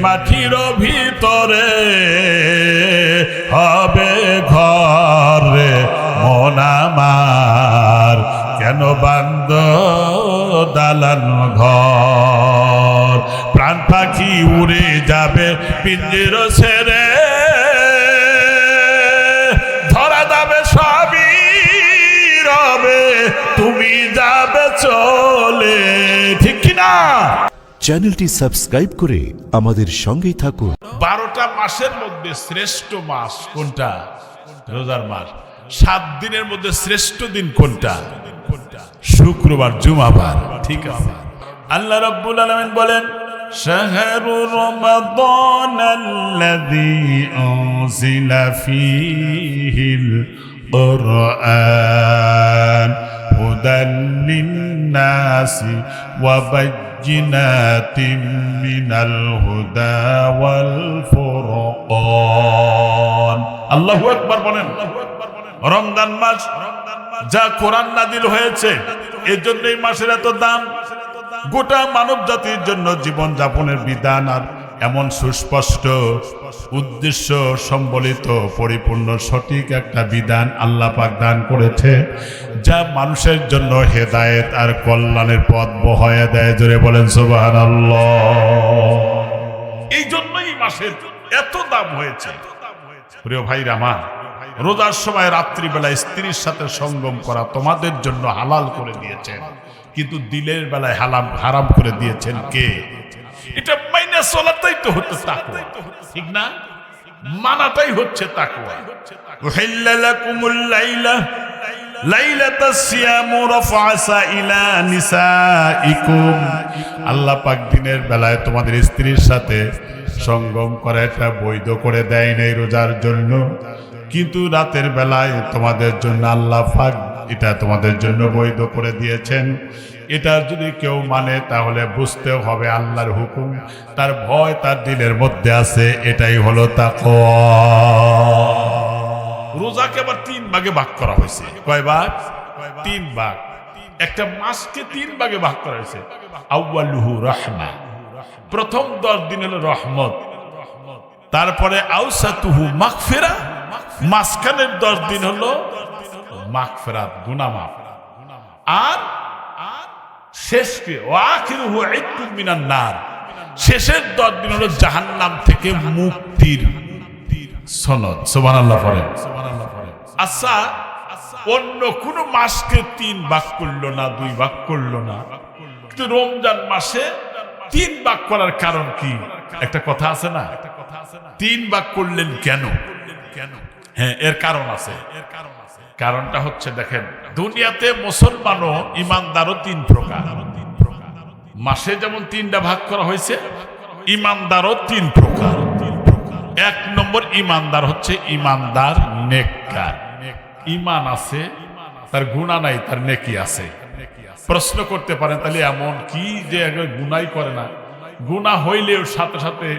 মাটির ভিতরে হবে ঘরে মন আমার, কেন বান্দ দালান ঘর। প্রাণ পাখি উড়ে যাবে পিঞ্জির ছেড়ে, ধরা যাবে সবই রবে, তুমি যাবে চলে, ঠিক কিনা? চ্যানেলটি সাবস্ক্রাইব করে আমাদের সঙ্গেই থাকুন। 12টা মাসের মধ্যে শ্রেষ্ঠ মাস কোনটা? রোজার মাস। 7 দিনের মধ্যে শ্রেষ্ঠ দিন কোনটা? শুক্রবার, জুমাবার, ঠিক আছে। আল্লাহ রাব্বুল আলামিন বলেন, শাহরু রমাদানাল্লাযী উনজিলা ফীহিল কুরআন হুদাল লিন-নাসি ওয়া বায়্যিনাতিম মিনাল হুদা ওয়াল ফুরকান। আল্লাহু আকবার বলেন। রমজান মাস যা কোরআন নাজিল হয়েছে, এর জন্য এই মাসের এত দাম। গোটা মানব জাতির জন্য জীবন যাপনের বিধান আর এমন সুস্পষ্ট উদ্দেশ্য সম্বলিত পরিপূর্ণ সঠিক একটা বিধান আল্লাহ পাক দান করেছে, যা মানুষের জন্য হেদায়েত আর কল্যাণের পথ বহায়া দেয়। জোরে বলেন সুবহানাল্লাহ। এই জন্যই এই মাসের এত দাম হয়েছে। প্রিয় ভাইরা আমার, রোজার সময় রাত্রিবেলায় স্ত্রীর সাথে সঙ্গম করা তোমাদের জন্য হালাল করে দিয়েছেন, কিন্তু দিলের বেলায় হারাম করে দিয়েছেন কে? এটা মাইনা চলাটাই তো হচ্ছে তাকওয়া, ঠিক না? মানাটাই হচ্ছে তাকওয়া। উহিল্লা লাকুমুল লাইলা লাইলাতাস সিয়ামু রাফাসা ইলা নিসাইকুম। আল্লাহ পাক দিনের বেলায় তোমাদের স্ত্রীর সাথে সঙ্গম করা এটা বৈধ করে দেয় নাই রোজার জন্য, কিন্তু রাতের বেলায় তোমাদের জন্য আল্লাহ পাক এটা তোমাদের জন্য বৈধ করে দিয়েছেন। এটা যদি কেউ মানে তাহলে বুঝতে হবে আল্লাহর হুকুম, তার ভয় তার দিলের মধ্যে আছে, এটাই হলো তাকওয়া। রোজাকে আবার 3 ভাগে ভাগ করা হয়েছে। কয় ভাগ? 3 ভাগ। একটা মাসকে 3 ভাগে ভাগ করা হয়েছে। আউয়ালুহু রাহমা, প্রথম 10 দিন হলো রহমত, তারপরে আউসাতুহু মাগফিরা, মাঝখানের 10 দিন হলো মাগফিরাত, গুনাহ মাফ, আর শেষকে ওয়াখিরুহু ইত্তুম মিনান নার, শেষের 10 দিন হলো জাহান্নাম থেকে মুক্তির সনদ। সুবহানাল্লাহ পড়েন। আচ্ছা, অন্য কোন মাসকে 3 ভাগ করলো না, 2 ভাগ করলো না, কিন্তু রমজান মাসে 3 ভাগ করার কারণ কি? একটা কথা আছে না, 3 ভাগ করলেন কেন? হ্যাঁ, এর কারণ আছে। কারণটা হচ্ছে, দেখেন, দুনিয়াতে মুসলমানও ইমানদারও 3 প্রকার। মাসে যেমন 3টা ভাগ করা হয়েছে, ইমানদারও 3 প্রকার। 1 নম্বর ইমানদার হচ্ছে ইমানদার নেককার। ইমান আছে, তার গুনাহ নাই, তার নেকি আছে। প্রশ্ন করতে পারেন, তাহলে এমন কি যে একবার গুনাহই করে না? গুনাহ হইলেও সাথে সাথে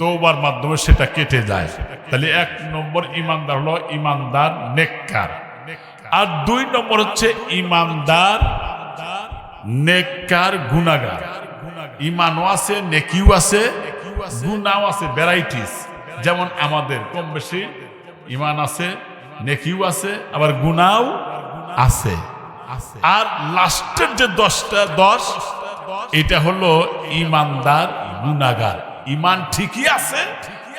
তওবার মাধ্যমে সেটা কেটে যায়। তাহলে 1 নম্বর ইমানদার হলো ইমানদার নেককার। আর 2 নম্বর হচ্ছে ইমানদার নেককার গুনাহগার। ইমানও আছে, নেকিও আছে, গুনাহও আছে, ভ্যারাইটিস। যেমন আমাদের কম বেশি ইমান আছে, নেকিও আছে, আবার গুনাহও আছে। আর লাস্টের যে 10 এটা হলো ইমানদার গুনাহগার। ইমান ঠিকই আছে,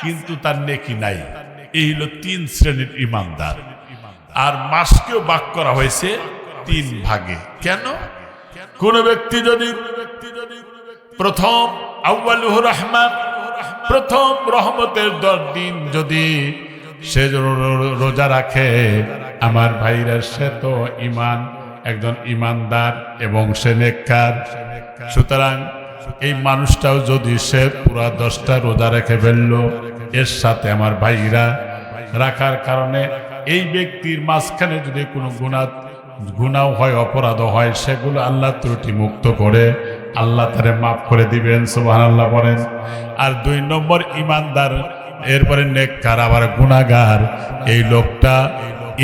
কিন্তু তার নেকি নাই। এই হলো 3 শ্রেণীর ইমানদার। আর মাসকেও ভাগ করা হয়েছে 3 ভাগে। কেন? কোন ব্যক্তি যদি প্রথম আউয়ালুহু রাহমা, প্রথম রহমতের 10 দিন যদি সে রোজা রাখে, আমার ভাইরা, সে তো ইমান, একজন ইমানদার এবং সে নেককার। সুতরাং এই মানুষটাও যদি সে পুরা 10টা রোজা রেখে ফেলল, এর সাথে আমার ভাইরা রাখার কারণে এই ব্যক্তির মাঝখানে যদি কোনো গুনাহ হয়, অপরাধ হয়, সেগুলো আল্লাহ ত্রুটি মুক্ত করে আল্লাহ তারে মাফ করে দিবেন। সুবহানাল্লাহ বলেন। আর 2 নম্বর ইমানদার, এরপরে নেককার, আবার গুনাহগার। এই লোকটা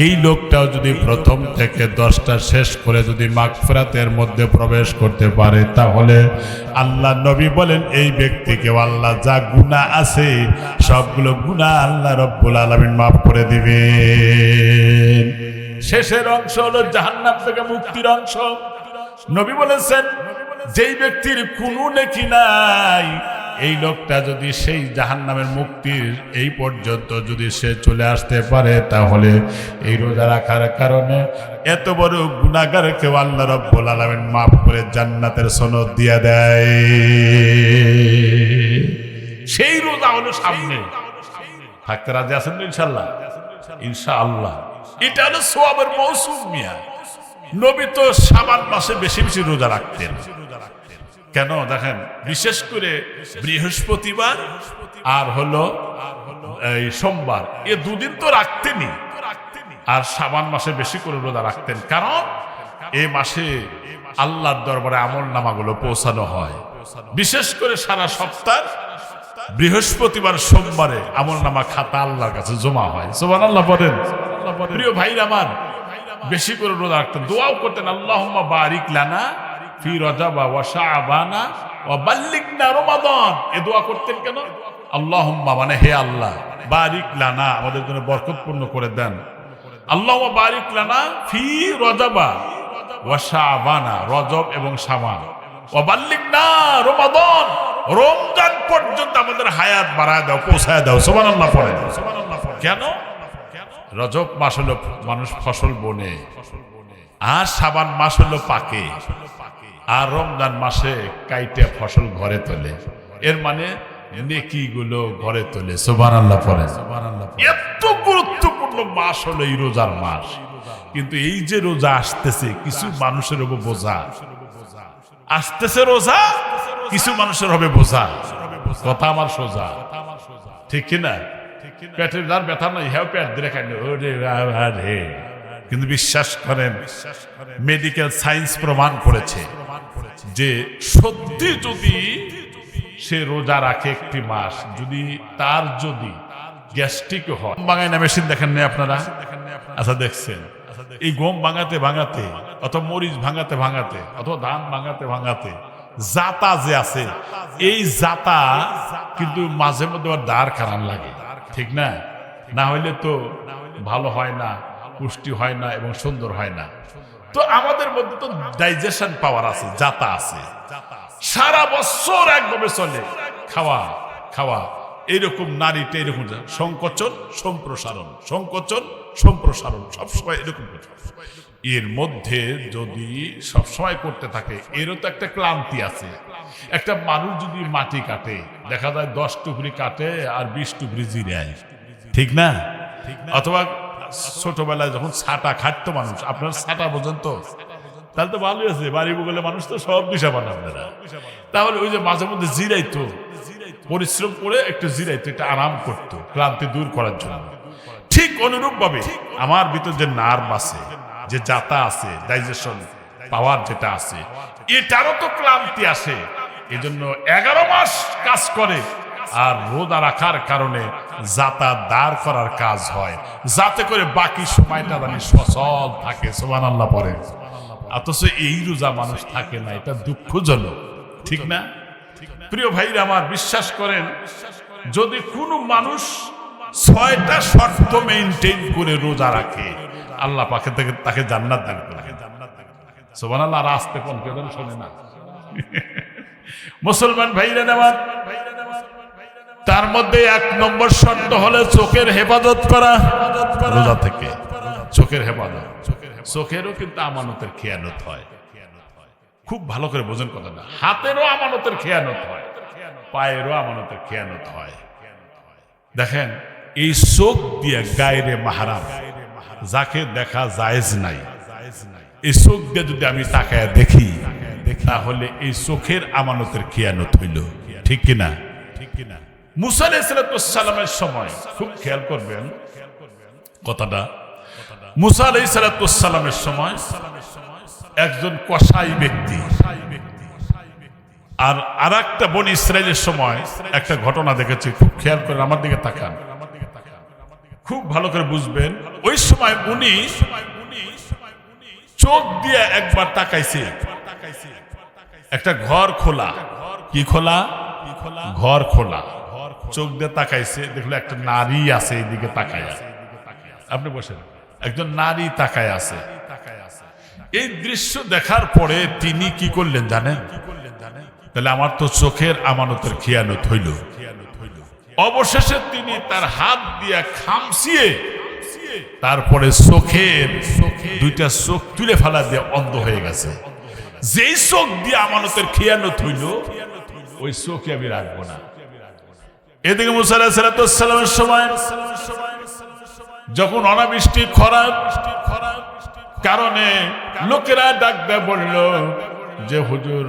এই লোকটাও যদি প্রথম থেকে 10টা শেষ করে যদি মাগফিরাতের মধ্যে প্রবেশ করতে পারে, তাহলে আল্লাহ নবী বলেন এই ব্যক্তিকে আল্লাহ যা গুনাহ আছে সবগুলো গুনাহ আল্লাহ রব্বুল আলামিন মাফ করে দিবেন। শেষের অংশ হলো জাহান্নাম থেকে মুক্তির অংশ। নবী বলেছেন যেই ব্যক্তির কোনো নেকি নাই, এই লোকটা যদি সেই জাহান্নামের মুক্তির এই পর্যন্ত যদি সে চলে আসতে পারে, তাহলে এই রোজা রাখার কারণে এত বড় গুনাহগারকে আল্লাহ রাব্বুল আলামিন মাফ করে জান্নাতের সনদ দিয়ে দেয়। সেই রোজা হলো সামনে, থাকতে রাজি আছেন তো ইনশাআল্লাহ? ইনশাআল্লাহ। এটা হলো সওয়াবের মৌসুম মিয়া। নবী তো শাবান মাসে বেশি বেশি রোজা রাখতেন। কেন দেখেন, বিশেষ করে বৃহস্পতিবার আর হলো এই সোমবার, এ দুদিন তো রাখতেনই, আর শাবান মাসে বেশি করে রোজা রাখতেন। কারণ এই মাসে আল্লাহর দরবারে আমল নামাগুলো পৌঁছানো হয়। বিশেষ করে সারা সপ্তাহ বৃহস্পতিবার সোমবারে আমল নামা খাতা আল্লাহর কাছে জমা হয়। সুবহানাল্লাহ বলেন। প্রিয় ভাইরা আমার, বেশি করে রোজা রাখতেন, দোয়াও করতেন, আল্লাহুম্মা বারিক লানা ফি রজব ওয়া শাবানা ওয়া বাল্লিগনা রমাদান। এ দোয়া করতেন কেন? আল্লাহুম্মা মানে হে আল্লাহ, বারিক লানা আমাদের জন্য বরকতপূর্ণ করে দেন। আল্লাহুম্মা বারিক লানা ফি রজব ওয়া শাবানা, রজব এবং শাবান, ওয়া বাল্লিগনা রমাদান, রমজান পর্যন্ত আমাদের হায়াত বাড়ায় দাও, পৌঁছায় দাও। সুবহানাল্লাহ পড়েন। কেন? রজব মাস হলো মানুষ ফসল বনে, আর শাবান মাস হলো পাকে, আর রমজান মাসে কাইটে ফসল ঘরে তোলে। এর মানে নেকি গুলো ঘরে তোলে। সুবহানাল্লাহ পড়েন। এত গুরুত্বপূর্ণ মাস হলো এই রোজার মাস। কিন্তু এই যে রোজা আসতেছে, কিছু মানুষের হবে বোঝা আসতেছে, রোজা কিছু মানুষের হবে বোঝা। কথা আমার সোজা, ঠিক কিনা? পেটের যার ব্যথা নাই, হ্যাঁ পেট দিয়ে খাই, কিন্তু বিশ্বাস করেন, মেডিকেল সায়েন্স প্রমাণ করেছে যে সত্যি যদি সে রোজা রাখে একটি মাস, যদি তার যদি গ্যাস্ট্রিক হয়, বাঙায় না মেশিন দেখেন না আপনারা? আচ্ছা দেখছেন, এই গম ভাঙাতে ভাঙাতে, অথবা মরিচ ভাঙাতে ভাঙাতে, অথবা ধান ভাঙাতে ভাঙাতে জাতা যে আছে, এই জাতা কিন্তু মাঝে মধ্যে দাঁড় খারাপ লাগে, ঠিক না? না হইলে তো ভালো হয় না, পুষ্টি হয় না এবং সুন্দর হয় না। তো আমাদের মধ্যে তো ডাইজেশন পাওয়ার আছে, জাতা আছে, সারা বছর একভাবে চলে, খাওয়া খাওয়া এইরকম। নারীটা এরকম সংকোচন সম্প্রসারণ, সংকোচন সম্প্রসারণ, সবসময় এরকম। এর মধ্যে যদি সবসময় করতে থাকে, এরও তো একটা ক্লান্তি আছে। একটা মানুষ যদি মাটি কাটে, দেখা যায় 10 টুকরি কাটে আর 20 টুকরি জিরায়, ঠিক না? অথবা ছোটবেলায় যখন ছাটা খাটতো মানুষ, আপনার ছাটা বোঝেন তো? তাহলে তো ভালোই আছে, বাড়ি বগলে মানুষ তো সব দিশা বানান। তাহলে ওই যে মাঝে মধ্যে জিরাইতো, পরিশ্রম করে একটু জিরাইতো, একটু আরাম করতো ক্লান্তি দূর করার জন্য। ঠিক অনুরূপ ভাবে আমার ভিতর যে নার্ভ আছে, যে জাতা আছে, ডাইজেশন পাওয়ার যেটা আছে, এটারও তো ক্লান্তি আসে। এই জন্য 11 মাস কাজ করে, আর রোজা রাখার কারণে জাতা দাঁড় করার কাজ হয়, যাতে করে বাকি সময়টা মানে সচল থাকে। সুবহানাল্লাহ পড়ে। অথচ এই রোজা মানুষ থাকে না, এটা দুঃখজনক, ঠিক না? প্রিয় ভাইরা আমার, বিশ্বাস করেন, যদি কোনো মানুষ 6টা শর্ত মেইনটেইন করে রোজা রাখে, আল্লাহ পাকে তাকে জান্নাত দান করে। সুবহানাল্লাহ। আর আস্তে কোন কেউ শোনে না। মুসলমান ভাইরা আমার, তার মধ্যে 1 নম্বর শর্ত হলো চোখের হেফাজত করা রোজা থেকে। চোখের হেফাজত, চোখেরও কিন্তু আমানতের খেয়ানত হয়। খুব ভালো করে বোঝেন কথাটা। হাতেরও আমানতের খেয়ানত হয়, পায়েরও আমানতের খেয়ানত হয়। দেখেন, এই চোখ দিয়ে গায়রে মাহরাম যাকে দেখা জায়েজ নাই, এই চোখ দিয়ে যদি আমি তাকায় দেখি, তাহলে এই চোখের আমানতের খেয়ানত হইল, ঠিক কিনা? মুসা আলাইহিস সালামের সময়, খুব খেয়াল করবেন কথাটা, মুসা আলাইহিস সালামের সময় একজন কসাই ব্যক্তি, আর আরেকটা বনি ইসরাইলের সময় একটা ঘটনা দেখেছি, খুব খেয়াল করে আমার দিকে তাকান। খুব ভালো করে বুঝবেন। ওই সময় উনি চোখ দিয়ে একবার তাকাইছে, একটা ঘর খোলা, কি খোলা? ঘর খোলা। চোখ দিয়ে তাকাইছে, দেখলো একটা নারী আছে এইদিকে তাকায়। আপনি বসেন, একজন নারী তাকায় আছে। এই দৃশ্য দেখার পরে তিনি কি করলেন জানেন? তাহলে আমার তো চোখের আমানতের খেয়ানত হইল। অবশেষে তিনি তার হাত দিয়ে খামচিয়ে তারপরে চোখের দুইটা চোখ তুলে ফেলা দিয়ে অন্ধ হয়ে গেছে। যেই চোখ দিয়ে আমানতের খেয়ানত হইল, ওই চোখে আমি রাখবো না। এদিকে মুসা আলাইহিস সালামের সময় যখন অনাবৃষ্টি খরার কারণে লোকেরা ডাক দেয়, বলল যে হুজুর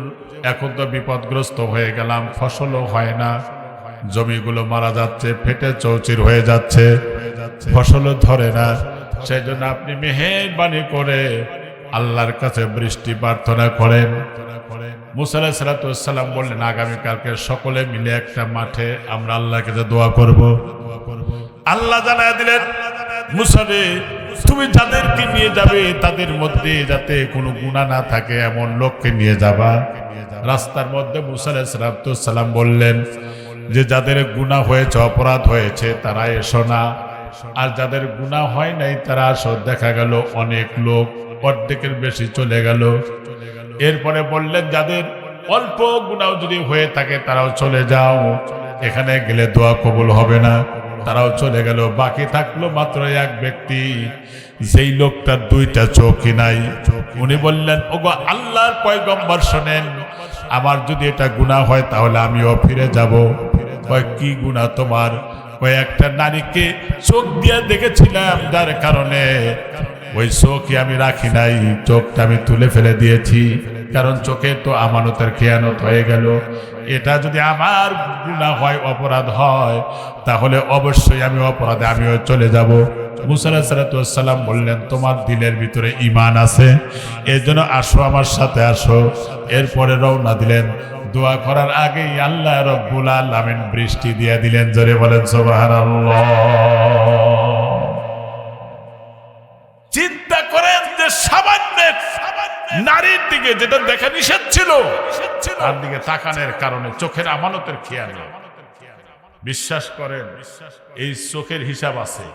এখন তো বিপদগ্রস্ত হয়ে গেলাম, ফসলও হয় না, জমিগুলো মারা যাচ্ছে, ফেটে চৌচির হয়ে যাচ্ছে, ফসলও ধরে না। সেই জন্য আপনি মেহেরবানি করে আল্লাহর কাছে বৃষ্টি প্রার্থনা করেন। মুসা আলাইহিস সালাম বললেন, আগামীকালকে সকলে মিলে একটা মাঠে আমরা আল্লাহর কাছে দোয়া করব। আল্লাহ জানায় দিলেন, মুসা রে, তুমি যাদেরকে নিয়ে যাবে তাদের মধ্যে যাতে কোনো গুনাহ না থাকে এমন লোককে নিয়ে যাবা। রাস্তার মধ্যে মুসা আলাইহিস সালাম বললেন যে যাদের গুনাহ হয়েছে, অপরাধ হয়েছে, তারা এসো না, আর যাদের গুনাহ হয় নাই তারা আসো। দেখা গেল অনেক লোক, অর্ধেকের বেশি চলে গেল। এরপরে বললেন যাদের অল্প গুনাহ যদি হয়ে থাকে তারাও চলে যাও, এখানে গেলে দোয়া কবুল হবে না। তারাও চলে গেল। বাকি থাকলো মাত্র এক ব্যক্তি, যেই লোকটার দুইটা চোখই নাই। উনি বললেন, ওগো আল্লাহর পয়গম্বর শোনেন, আমার যদি এটা গুনাহ হয় তাহলে আমিও ফিরে যাব। কয় কি গুনাহ তোমার? কয় একটা নারীকে চোখ দিয়ে দেখেছিলাম, যার কারণে ওই চোখই আমি রাখি নাই, চোখটা আমি তুলে ফেলে দিয়েছি, কারণ চোখে তো আমানতের খেয়ানত হয়ে গেল। এটা যদি আমার গুনাহ হয়, অপরাধ হয়, তাহলে অবশ্যই আমি অপরাধে আমিও চলে যাব। মুসা আলাইহিস সালাম বললেন, তোমার দিলের ভিতরে ঈমান আছে, এর জন্য আসো, আমার সাথে আসো। এরপরে রওনা দিলেন। দোয়া করার আগেই আল্লাহ রাব্বুল আলামিন বৃষ্টি দিয়ে দিলেন। জোরে বলেন সুবহানাল্লাহ। চিন্তা করেন যে সামান্য নারীর দিকে যেটা দেখা নিষেধ ছিল, তার দিকে তাকানোর কারণে চোখের আমানতের খেয়াল। বিশ্বাস করেন, এই চোখের হিসাব আছে।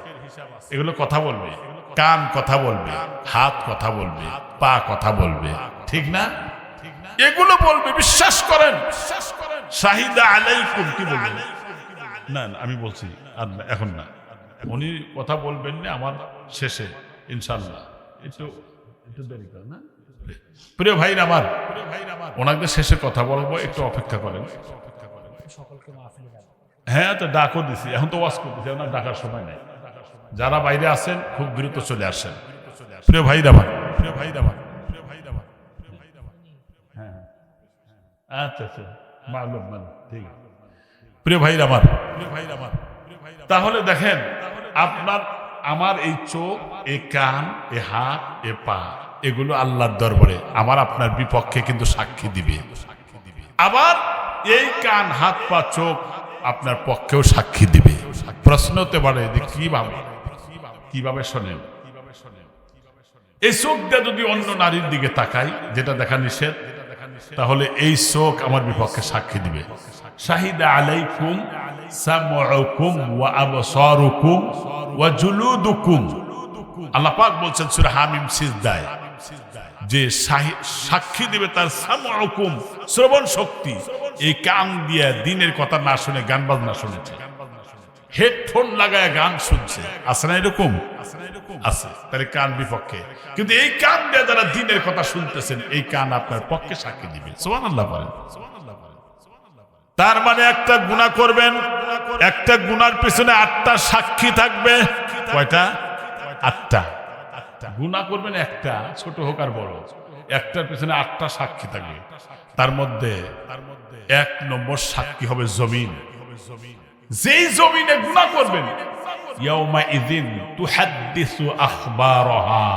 এগুলো কথা বলবে, কান কথা বলবে, হাত কথা বলবে, পা কথা বলবে, ঠিক না? এগুলো বলবে, বিশ্বাস করেন। শাহিদা আলাইকুম কি বলবেন? না আমি বলছি আর এখন না, উনি কথা বলবেন না আমার শেষে ইনশাল্লাহ। একটু দেরি করেন না প্রিয় ভাইরা আমার, ওনাদের শেষে কথা বলবো, একটু অপেক্ষা করেন। হ্যাঁ, তো ডাকও দিছি, এখন তো ওয়াজ করতেছি, এখন ডাকার সময় নাই। যারা বাইরে আছেন খুব দ্রুত চলে আসেন। প্রিয় ভাইরা আমার, হ্যাঁ আচ্ছা আচ্ছা, মালুম মানে ঠিক আছে। প্রিয় ভাইরা আমার, তাহলে দেখেন, আপনার আমার এই চোখ, এই কান, এ হাত, এ পা, এগুলো আল্লাহর দরবারে আমার আপনার বিপক্ষে কিন্তু সাক্ষী দিবে। আবার এই কান, হাত, পা, চোখ আপনার পক্ষেও সাক্ষী দিবে। প্রশ্ন হতে পারে যে কিভাবে শোনেন? এই চোখ দিয়ে যদি অন্য নারীর দিকে তাকাই, যেটা দেখা নিষেধ, তাহলে এই চোখ আমার বিপক্ষে সাক্ষী দিবে। শাহিদা আলাইকুম সামউকুম ওয়া আবসারুকুম ওয়া জুলুদুকুম। আল্লাহ পাক বলছেন সূরা হামিম সিজদায় যে সাক্ষী দিবে তার সামউকুম, শ্রবণ শক্তি। এই কান দিয়ে দিনের কথা না শুনে গান বাজনা শুনেছে, হেডফোন লাগায় গান শুনছে, আছে না এরকম? আছে। তাহলে কান বিপক্ষে, কিন্তু এই কান দিয়ে যারা দিনের কথা শুনতেছেন, এই কান আপনার পক্ষে সাক্ষী দিবে। সুবহানাল্লাহ বলেন। তার মানে একটা গুনাহ করবেন, একটা গুনার পিছনে 8টা সাক্ষী থাকবে। কয়টা? 8টা। গুনাহ করবেন একটা, ছোট হোক আর বড়, একটার পিছনে 8টা সাক্ষী থাকবে। তার মধ্যে 1 নম্বর সাক্ষী হবে জমিন। যেই জমিনে গুনাহ করবেন, ইয়াউমা ইযিন তুহাদ্দিসু আখবারাহা,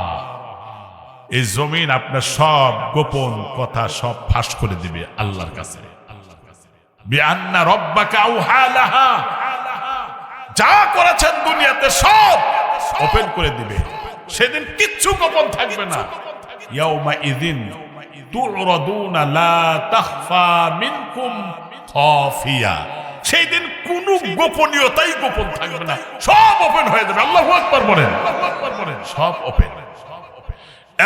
এই জমিন আপনার সব গোপন কথা সব ফাঁস করে দিবে আল্লাহর কাছে। বিআন্না রাব্বাকা আওহা লাহা, যা করেছেন দুনিয়াতে সব ওপেন করে দিবে, সেদিন কিচ্ছু গোপন থাকবে না। ইয়াউমা ইযিন তু'রাদুনা লা তাখফা মিনকুম খাফিয়া, সেই দিন কোনো গোপনীয়তাই গোপন থাকবে না, সব ওপেন হয়ে যাবে। আল্লাহু আকবার বলেন, সব ওপেন।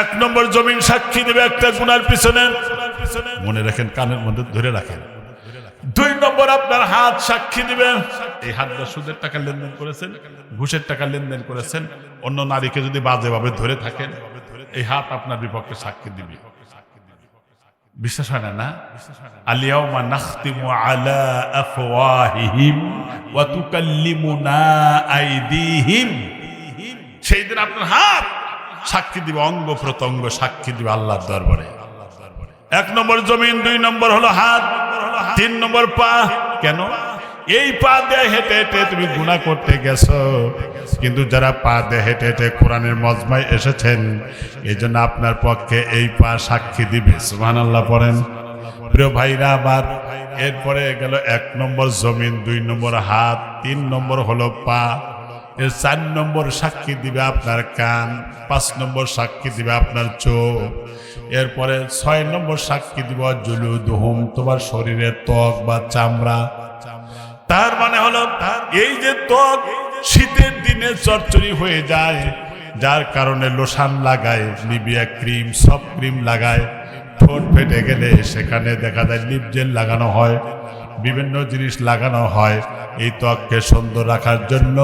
এক নম্বর জমিন সাক্ষী দেবে একটা গুনার পিছনে, মনে রাখেন, কানের মধ্যে ধরে রাখেন। দুই নম্বর আপনার হাত সাক্ষী দিবে, এই হাতটা সুদের টাকা লেনদেন করেছেন, ঘুষের টাকা লেনদেন করেছেন, অন্য নারীকে যদি বাজেভাবে ধরে থাকেন, এই হাত আপনার বিপক্ষে সাক্ষী দিবে। বিশ্বাস হয় না? আল-ইয়াওমা নাখতিমু আলা আফওয়াহিহিম ওয়া তুকাল্লিমুনা আইদিহিম, সেই দিন আপনার হাত সাক্ষী দিবে, অঙ্গ প্রত্যঙ্গ সাক্ষী দিবে আল্লাহর দরবারে। এক নম্বর জমিন, দুই নম্বর হলো হাত, তিন নম্বর পা। কেন? এই পা দিয়ে হেঁটে হেঁটে তুমি গুনাহ করতে গেছো, কিন্তু যারা পা দিয়ে হেঁটে হেঁটে কোরআনের মজমায় এসেছেন, এই জন্য আপনার পক্ষে এই পা সাক্ষী দিবে। সুবহানাল্লাহ পড়েন। প্রিয় ভাইরা আমার, এরপরে গেল এক নম্বর জমিন, দুই নম্বর হাত, তিন নম্বর হলো পা, এর চার নম্বর সাক্ষী দিবে আপনার কান, পাঁচ নম্বর সাক্ষী দিবে আপনার চোখ, এরপরে ছয় নম্বর সাক্ষী দিব জুলুদুহুম, তোমার শরীরের ত্বক বা চামড়া। তার মানে হলো এই যে ত্বক শীতের দিনে চরচরি হয়ে যায়, যার কারণে লোশন লাগায়, নিভিয়া ক্রিম, সব ক্রিম লাগায়, ঠোঁট ফেটে গেলে সেখানে দেখা যায় লিপ জেল লাগানো হয়, বিভিন্ন জিনিস লাগানো হয় এই ত্বককে সুন্দর রাখার জন্য।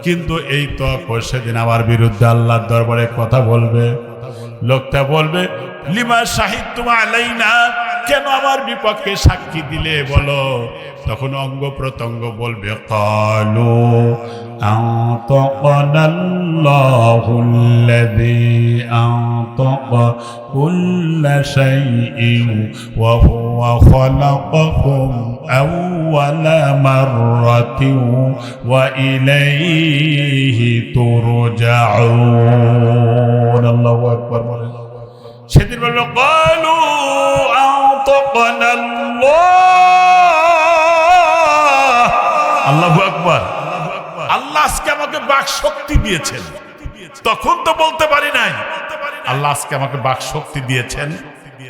কিন্তু এই ত্বক সেদিন আমার বিরুদ্ধে আল্লাহর দরবারে কথা বলবে। লোকটা বলবে, লিমা শাহিদতুম আলাইনা, কেন আমার বিপক্ষে সাক্ষী দিলে বলো? তখন অঙ্গ প্রত্যঙ্গ বলবে, ক্বালু আনতাকানাল্লাহুল্লাযী আনতাকা কুল্লা শাইইন ওয়া হুয়া খালাকাকুম আউওয়ালা মাররাতিন ওয়া ইলাইহি তুরজাউন। আল্লাহু আকবার বলেন। সেদিন বলল, ক্বালু আনতাকানাল্লাহ। আল্লাহু আকবার। আল্লাহ আজকে আমাকে বাক শক্তি দিয়েছেন, তখন তো বলতে পারি নাই। আল্লাহ আজকে আমাকে বাক শক্তি দিয়েছেন,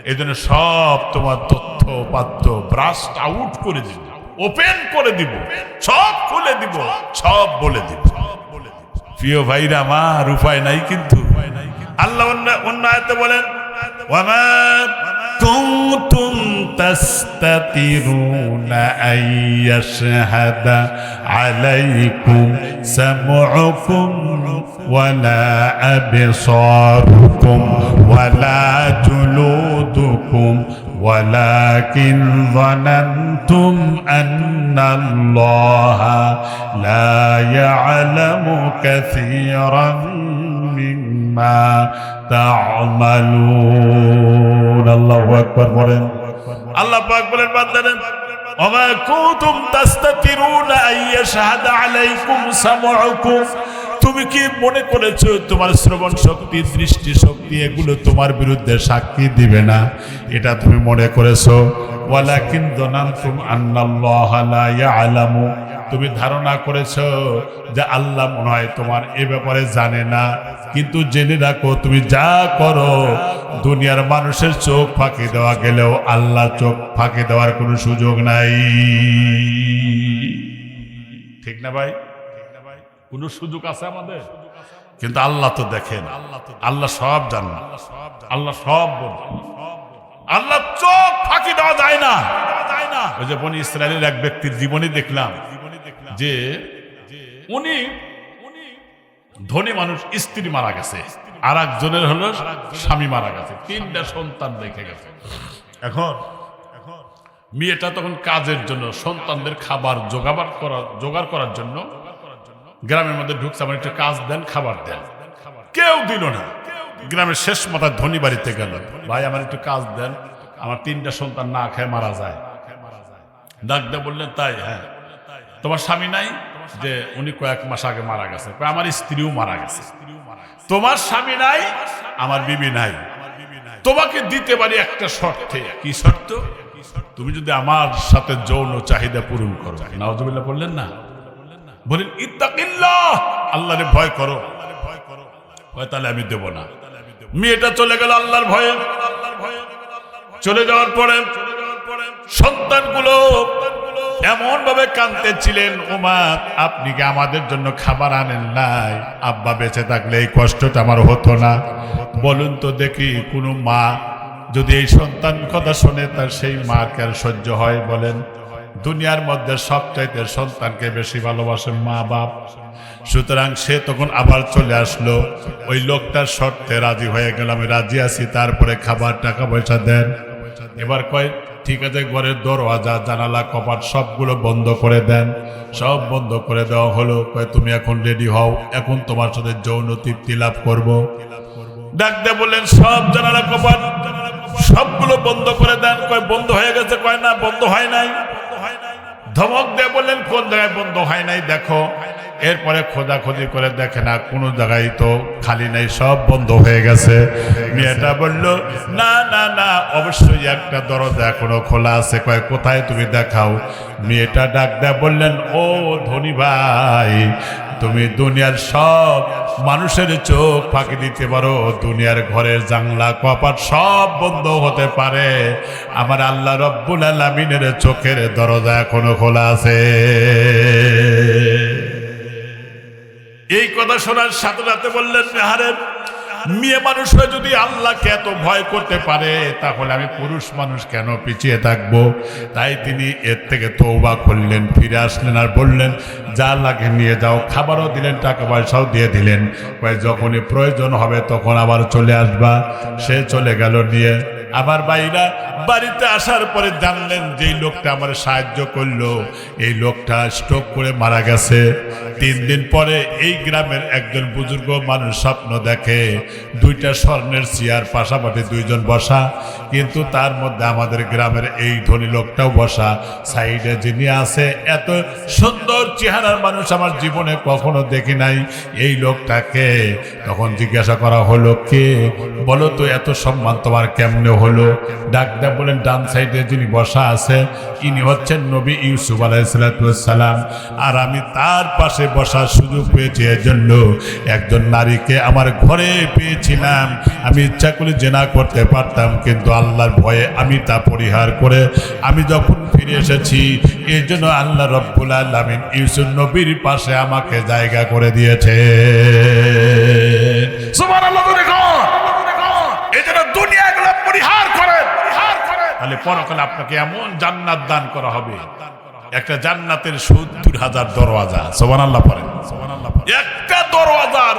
এই জন্য সব তোমার তথ্য পাত্র ব্রাস্ট আউট করে দিব, ওপেন করে দিব, সব খুলে দিব, সব বলে দিব। প্রিয় ভাইরা আমার, উপায় নাই কিন্তু। আল্লাহ অন্য আয়াতে বলেন, ওয়ামা কুনতুম তাস্তাতিরুনা আইয়াশহাদা আলাইকুম সামউকুম ওয়ালা আবসারুকুম ওয়ালা জুলুদুকুম ওয়ালাকিন যানানতুম আন্নাল্লাহা লা ইয়ালামু কাসীরান মিম্মা তা'মালুন। আল্লাহু আকবার বলেন। আল্লাহ পাক বলেন, বান্দারা, ওমা কুনতুম তাস্তাতিরুনা আইয়াশহাদা আলাইকুম সামউকুম, তুমি কি মনে করেছো তোমার শ্রবণ শক্তি, দৃষ্টি শক্তি এগুলো তোমার বিরুদ্ধে সাক্ষী দিবে না? এটা তুমি মনে করেছো। ওয়ালাকিন যানানতুম আন্নাল্লাহা লা ইয়ালামু, তুমি ধারণা করেছো যে আল্লাহ মনে হয় তোমার এ ব্যাপারে জানে না। কিন্তু জেনে রাখো, তুমি যা করো দুনিয়ার মানুষের চোখ ফাঁকি দেওয়া গেলেও আল্লাহ চোখ ফাঁকি দেওয়ার কোনো সুযোগ নাই। ঠিক না ভাই? কোন সুযোগ আছে আমাদের? কিন্তু আল্লাহ তো দেখেন, আল্লাহ সব জানেন, আল্লাহ সব বোঝেন। আল্লাহ চোখ ফাঁকি দেওয়া যায় না। ওই যে বনি ইসরায়েলের এক ব্যক্তির জীবনী দেখলাম যে উনি ধনী মানুষ, স্ত্রী মারা গেছে, আর একজনের হলো স্বামী মারা গেছে, তিনটা সন্তান রেখে গেছে। এখন মেয়েটা তখন কাজের জন্য, সন্তানদের খাবার জোগাড় করার জন্য গ্রামের মধ্যে ঢুকছে, আমার একটু কাজ দেন, খাবার দেন। কেউ দিল না। গ্রামের শেষ মাথায় ধনী বাড়িতে গেল, ভাই আমার একটু কাজ দেন, আমার তিনটা সন্তান না খেয়ে মারা যায়। ডাক দিয়ে বললেন, তাই? হ্যাঁ। তোমার স্বামী নাই? যে উনি কয়েক মাস আগে মারা গেছে। আমার স্ত্রীও মারা গেছে। তোমার স্বামী নাই, আমার বিবি নাই, তোমাকে দিতে পারি একটা শর্তে। কি শর্ত? তুমি যদি আমার সাথে যৌন চাহিদা পূরণ করো। নাউজুবিল্লাহ বললেন না? বলেন ইত্তাকিল্লাহ, আল্লাহরে ভয় করো। তাহলে আমি দেব না। মেয়েটা চলে গেল আল্লাহর ভয়ে। চলে যাওয়ার পরে সন্তানগুলো এমন ভাবে কাঁদতেছিলেন, ওমা আপনি কি আমাদের জন্য খাবার আনেন নাই? আব্বা বেঁচে থাকলে এই কষ্টটা আমার হতো না। বলুন তো দেখি, কোনো মা যদি এই সন্তান কথা শোনে তার সেই মা কে আর সহ্য হয়? বলেন, দুনিয়ার মধ্যে সবচাইতে সন্তানকে বেশি ভালোবাসে মা বাপ। সুতরাং সে তখন আবার চলে আসলো, ওই লোকটার শর্তে রাজি হয়ে গেল, আমি রাজি আছি, তারপরে খাবার টাকা পয়সা দেন। এবার কয় ঠিক আছে, ঘরের দরওয়াজা জানালা কপাট সবগুলো বন্ধ করে দেন। সব বন্ধ করে দেওয়া হলো। কয় তুমি এখন রেডি হও, এখন তোমার সাথে যৌন তৃপ্তি লাভ করবো। ডাক দিয়ে বললেন সব জানালা কপাট সবগুলো বন্ধ করে দেন। কয় বন্ধ হয়ে গেছে? কয় না, বন্ধ হয় নাই। ধমক দিয়ে বললেন কোন জায়গায় বন্ধ হয় নাই দেখো। এরপরে খোঁজাখুঁজি করে দেখে না, কোনো জায়গায় তো খালি নাই, সব বন্ধ হয়ে গেছে। মেয়েটা বলল না না না, অবশ্যই একটা দরজা এখনো খোলা আছে। কয় কোথায়? তুমি দেখাও। মেয়েটা ডাক দেয়া বললেন, ও ধনী ভাই, তুমি দুনিয়ার সব মানুষের চোখ ফাঁকি দিতে পারো, দুনিয়ার ঘরের জানলা কপাট সব বন্ধ হতে পারে, আমার আল্লাহ রব্বুল আলামিনের চোখের দরজা এখনো খোলা আছে। এই কথা শোনার সাথে সাথে বললেন, আরে মেয়ে মানুষ হয়ে যদি আল্লাহকে এত ভয় করতে পারে, তাহলে আমি পুরুষ মানুষ কেন পিছিয়ে থাকবো? তাই তিনি এর থেকে তওবা করলেন, ফিরে আসলেন আর বললেন যা লাগে নিয়ে যাও। খাবারও দিলেন, টাকা পয়সাও দিয়ে দিলেন। যখনই প্রয়োজন হবে তখন আবার চলে আসবা। সে চলে গেল নিয়ে। আমার ভাইরা বাড়িতে আসার পরে জানলেন যে লোকটা আমার সাহায্য করলো, এই লোকটা স্ট্রোক করে মারা গেছে। 3 দিন পরে এই গ্রামের একজন বুজুর্গ মানুষ স্বপ্ন দেখে, 2টা স্বর্ণের চেয়ার পাশাপাশি 2 জন বসা, কিন্তু তার মধ্যে আমাদের গ্রামের এই ধনী লোকটাও বসা। সাইডে যিনি আছে, এত সুন্দর চেহারার মানুষ আমার জীবনে কখনো দেখি নাই। এই লোকটাকে তখন জিজ্ঞাসা করা হলো, কে? বলো তো এত সম্মান তোমার কেমনে হলো? ডাকদা বলেন ডান সাইডে যিনি বসা আছে ইনি হচ্ছেন নবী ইউসুফ আলাইহিস সালাম, আর আমি তার পাশে বসার সুযোগ পেয়েছি এজন্য একজন নারীকে আমার ঘরে পেয়েছিলাম। আমি ইচ্ছা করে জেনা করতে পারতাম, কিন্তু আল্লাহর ভয়ে আমি তা পরিহার করে আমি যখন ফিরে এসেছি, এই জন্য আল্লাহ রব্বুল আলামিন ইউসুফ নবীর পাশে আমাকে জায়গা করে দিয়েছে। সুবহানাল্লাহ। এই জন্য দুনিয়াগুলো পরিহার করেন, তাহলে পরকালে আপনাকে এমন জান্নাত দান করা হবে, একটা জান্নাতের 70,000 দরওয়াজা। সুবহানাল্লাহ পড়েন। একটা দরওয়াজার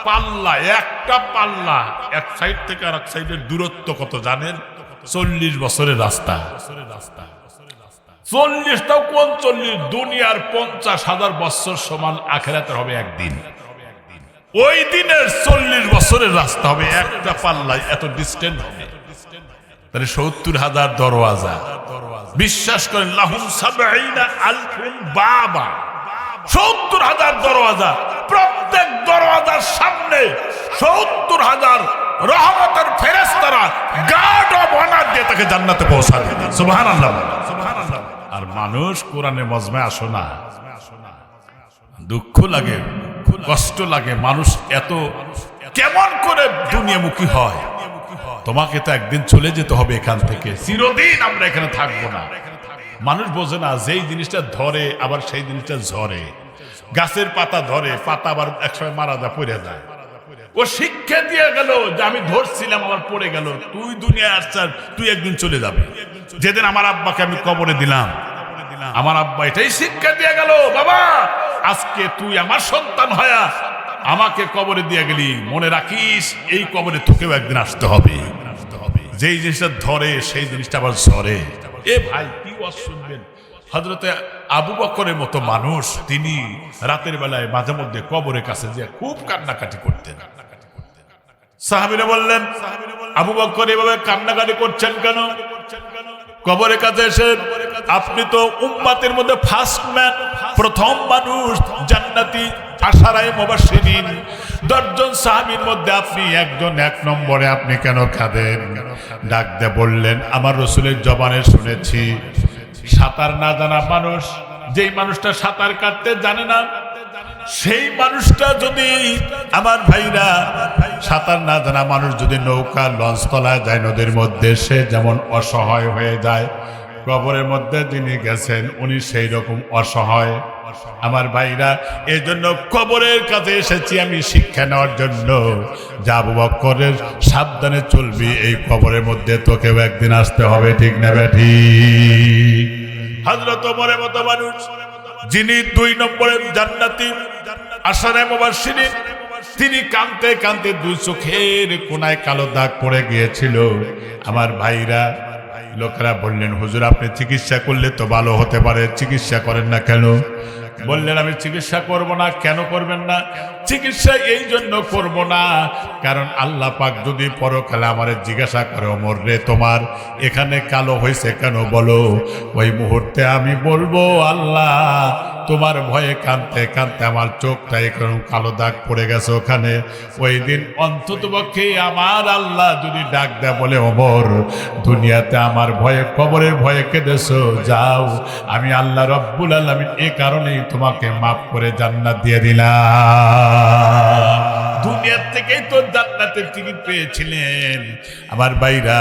পাল্লা, একটা পাল্লা এক সাইড থেকে আর এক সাইডের দূরত্ব কত জানেন? 40 বছরের রাস্তা। 40টাও কোন 40? দুনিয়ার 50,000 বছর সমান আখিরাতের হবে একদিন। ওই দিনের 40 বছরের রাস্তা হবে একটা পাল্লায়, এত ডিস্টেন্স হবে। তাহলে 70,000 দরওয়াজা। বিশ্বাস করেন লাহুম 70,000 বাবা, 70,000 দরওয়াজা। প্রত্যেক দরওয়াজার সামনে 70,000 রহমতের ফেরেশতারা গার্ড অফ অনার দিয়ে তাকে জান্নাতে পৌঁছাবে। সুবহানাল্লাহ। আর মানুষ কোরআনে মজমে আসো না, দুঃখ লাগে, কষ্ট লাগে। মানুষ এত কেমন করে দুনিয়ামুখী হয়? তোমাকে তো একদিন চলে যেতে হবে এখান থেকে, চিরদিন আমরা এখানে থাকবো না। মানুষ বোঝে না, যেই জিনিসটা ধরে আবার সেই জিনিসটা ঝরে। গাছের পাতা ধরে, পাতা আবার একসময় মারা যায়, পড়ে যায়। ও শিক্ষা দিয়ে গেল যে আমি ধরছিলাম আবার পড়ে গেল। তুই দুনিয়া আসছার, তুই একদিন চলে যাবে। যেদিন আমার আব্বাকে আমি কবরে দিলাম, আমার আব্বা এটাই শিক্ষা দিয়ে গেল, বাবা আজকে তুই আমার সন্তান হয়া আমাকে কবরে দিয়ে গেলি, মনে রাখিস এই কবরে তোকেও একদিন আসতে হবে। যেই জিনিসটা ধরে সেই জিনিসটা আবার ঝরে। এ ভাই কি ওয়াজ শুনবেন? হযরতে আবু বকরের মতো মানুষ, তিনি রাতের বেলায় মাঝে মধ্যে কবরের কাছে যে খুব কান্নাকাটি করতেন। সাহাবীরা বললেন, আবু বকর এভাবে কান্নাকাটি করছেন কেন? কবরের কাছে এসে, আপনি তো উম্মতের মধ্যে ফার্স্ট ম্যান, প্রথম মানুষ, জান্নাতি, আশারায়ে মুবাশশিরিন, 10 জন সাহাবীর মধ্যে আপনি একজন, 1 নম্বরে, আপনি কেন কাঁদেন? ডাক দিয়ে বললেন, আমার রাসূলের জবানে শুনেছি সাঁতার না জানা মানুষ যেই মানুষটা সাঁতার কাটতে জানে না, সেই মানুষটা যদি, আমার ভাইরা, সাঁতার না জানা মানুষ যদি নৌকা লঞ্চ তলায় যায় নদীর মধ্যে, সে যেমন অসহায় হয়ে যায়, কবরের মধ্যে যিনি গেছেন উনি সেই রকম অসহায়। আমার ভাইরা, এই জন্য কবরের কাছে এসেছি আমি শিক্ষা নেওয়ার জন্য। যা আবু বকরের, সাবধানে চলবি, এই কবরের মধ্যে তোকেও একদিন আসতে হবে, ঠিক না বেঠি? হযরত ওমরের মতো মানুষ, যিনি 2 নম্বরের জান্নাতি আশারে মুবাশশিরিন, তিনি কাঁদতে কাঁদতে 2 চোখের কোনায় কালো দাগ পড়ে গিয়েছিল। আমার ভাইরা, লোকেরা বললেন, হুজুর আপনি চিকিৎসা করলে তো ভালো হতে পারে, চিকিৎসা করেন না কেন? বললেন, আমি চিকিৎসা করব না। কেন করবেন না? চিকিৎসা এই জন্য করব না, কারণ আল্লাহ পাক যদি পরকালে আমারে জিজ্ঞাসা করে, ওমর রে তোমার এখানে কালো হয়েছে কেন বলো, ওই মুহূর্তে আমি বলবো, আল্লাহ তোমার ভয়ে কাঁদতে কাঁদতে আমার চোখটা এরকম কালো দাগ পড়ে গেছে ওখানে। ওই দিন অন্ততপক্ষে আমার আল্লাহ যদি ডাক দেয়, বলে ওমর দুনিয়াতে আমার ভয়ে, কবরের ভয়ে কেঁদেছো, যাও আমি আল্লাহ রব্বুল আলামিন এই কারণেই তোমাকে মাফ করে জান্নাত দিয়ে দিলাম। দুনিয়ার থেকেই তো জান্নাতের টিকিট পেয়েছিলেন। আমার ভাইরা,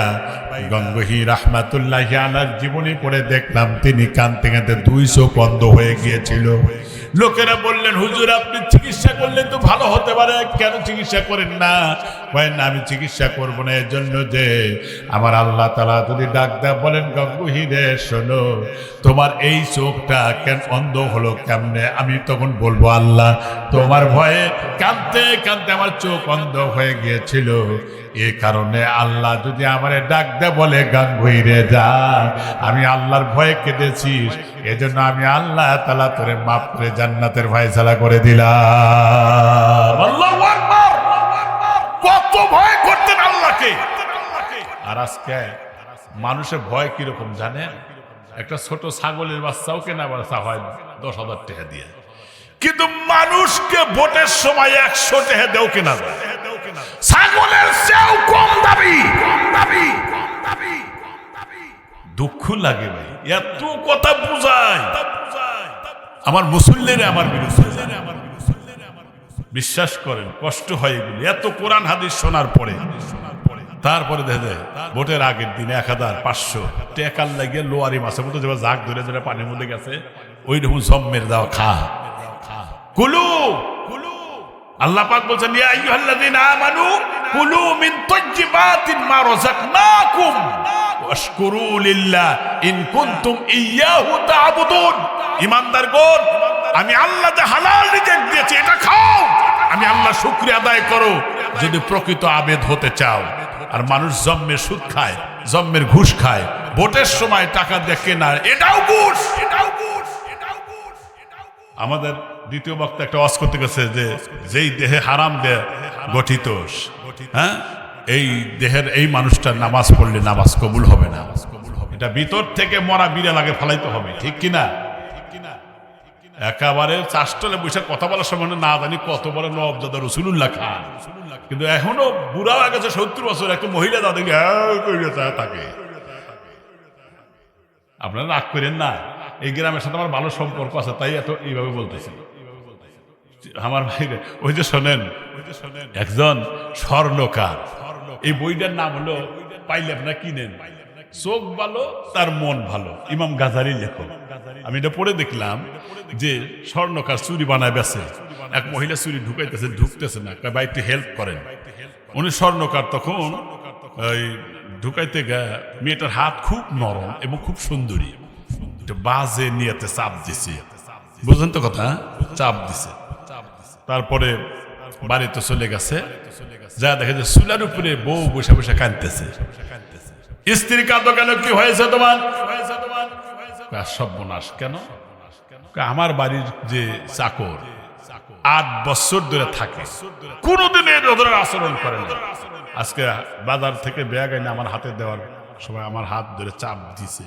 গঙ্গোহী রাহমাতুল্লাহি আলাইহির জীবনী পড়ে দেখলাম তিনি কাঁদতে কাঁদতে 2 চোখ অন্ধ হয়ে গিয়েছিল। লোকেরা বললেন, হুজুর আপনি চিকিৎসা করলে তো ভালো হতে পারে, কেন চিকিৎসা করেন না? বলেন না, আমি চিকিৎসা করব না এর জন্য যে আমার আল্লাহ তাআলা যদি ডাক দেয়, বলেন গঙ্গোহী রে শোনো, তোমার এই চোখটা কেন অন্ধ হলো কেমনে? আমি তখন বলবো, আল্লাহ তোমার ভয়ে কাঁদতে কাঁদতে আমার চোখ অন্ধ হয়ে গিয়েছিল, এই কারণে আল্লাহ যদি আমারে ডাক দেয়, বলে গঙ্গোহী রে যা, আমি আল্লাহর ভয়ে কেঁদেছি, এজন্য আমি আল্লাহ তাআলা তোরে মাফ করে জান্নাতের ফয়সালা করে দিলাম। আল্লাহু আকবার! কত ভয় করতেন আল্লাহকে। আর আজকে মানুষের ভয় কিরকম জানেন? একটা ছোট ছাগলের বাচ্চাও কেনা বাচ্চা হয় 10,000 টাকা দিয়ে, কিন্তু মানুষকে ভোটের সময় 100 টাকা দেও কেনা যায়। ছাগলের চেয়েও কম দাবি। দুঃখ লাগে ভাই, এত কথা বুঝায় আমার মুসল্লিরা আমার বিরুদ্ধে। বিশ্বাস করেন কষ্ট হয় এগুলি, এত কোরআন হাদিস শোনার পরে। তারপরে দেখে ভোটের আগের দিন 1,500 টাকার লাগিয়ে লোয়ারি মাছের মতো যেভাবে জাগ ধরে ধরে পানির মধ্যে গেছে, ওই রকম জম্মের দেওয়া খা কুলু। আল্লাহ পাক বলছেন, ইয়া আইয়ুহাল্লাযীনা আমানু কুলু মিন তাইয়্যিবাতিন মা রাযাকনাকুম ওয়াশকুরু লিল্লাহ ইন কুনতুম ইয়্যাহু তা'বুদুন। ঈমানদারগণ, আমি আল্লাহ যে হালাল রিজিক দিয়েছি এটা খাও, আমি আল্লাহ শুকরিয়া আদায় করো যদি প্রকৃত আবেদ হতে চাও। আর মানুষ জম্মের সুদ খায়, জম্মের ঘুষ খায়, ভোটের সময় টাকা দিয়ে কেনা, এটাও ঘুষ। আমাদের দ্বিতীয় বক্তা একটা ওয়াজ করতে গেছে যে যেই দেহে হারাম দেহ গঠিত, হ্যাঁ, এই দেহের এই মানুষটার নামাজ পড়লে নামাজ কবুল হবে না। এটা ভিতর থেকে মরা বিড়াল আগে ফালাইতে হবে, ঠিক কিনা? একেবারে চাষটলে বসে কথা বলার সময় না জানি কত বড় নবজাদা রাসূলুল্লাহ খান, কিন্তু এখনো বুড়া হয়ে গেছে 70 বছর, একটা মহিলা তাদের থাকে। আপনারা রাগ করেন না, এই গ্রামের সাথে আমার ভালো সম্পর্ক আছে, তাই এত এইভাবে বলতেছি। আমার ভাইরে, ওই যে শোনেন, একজন স্বর্ণকার, এই বইটার নাম হলো পাইলে আপনারা কিনেন, চোখ ভালো তার মন ভালো, ইমাম গাজারি লেখক। আমি এটা পড়ে দেখলাম যে স্বর্ণকার চুরি বানায় বেছে, এক মহিলা চুরি ঢুকতেছে না, ভাই একটু হেল্প করেন। উনি স্বর্ণকার, তখন ওই ঢুকাইতে গা মেয়েটার হাত খুব নরম এবং খুব সুন্দরী, বাজে নিয়েতে চাপ দিছে, বুঝলেন তো কথা, চাপ দিছে। তারপরে বাড়িতে চলে গেছে, যা দেখে যে চুলার উপরে বউ বসে বসে কাঁদতেছে। স্ত্রী কাঁদো কেন, কি হয়েছে তোমার? সর্বনাশ। কেন? আমার বাড়ির যে চাকর 8 বছর ধরে থাকে, কোনোদিন এই ধরনের আচরণ করে না। আজকে বাজার থেকে ব্যাগ এনে আমার হাতে দেওয়ার সময় আমার হাত ধরে চাপ দিছে,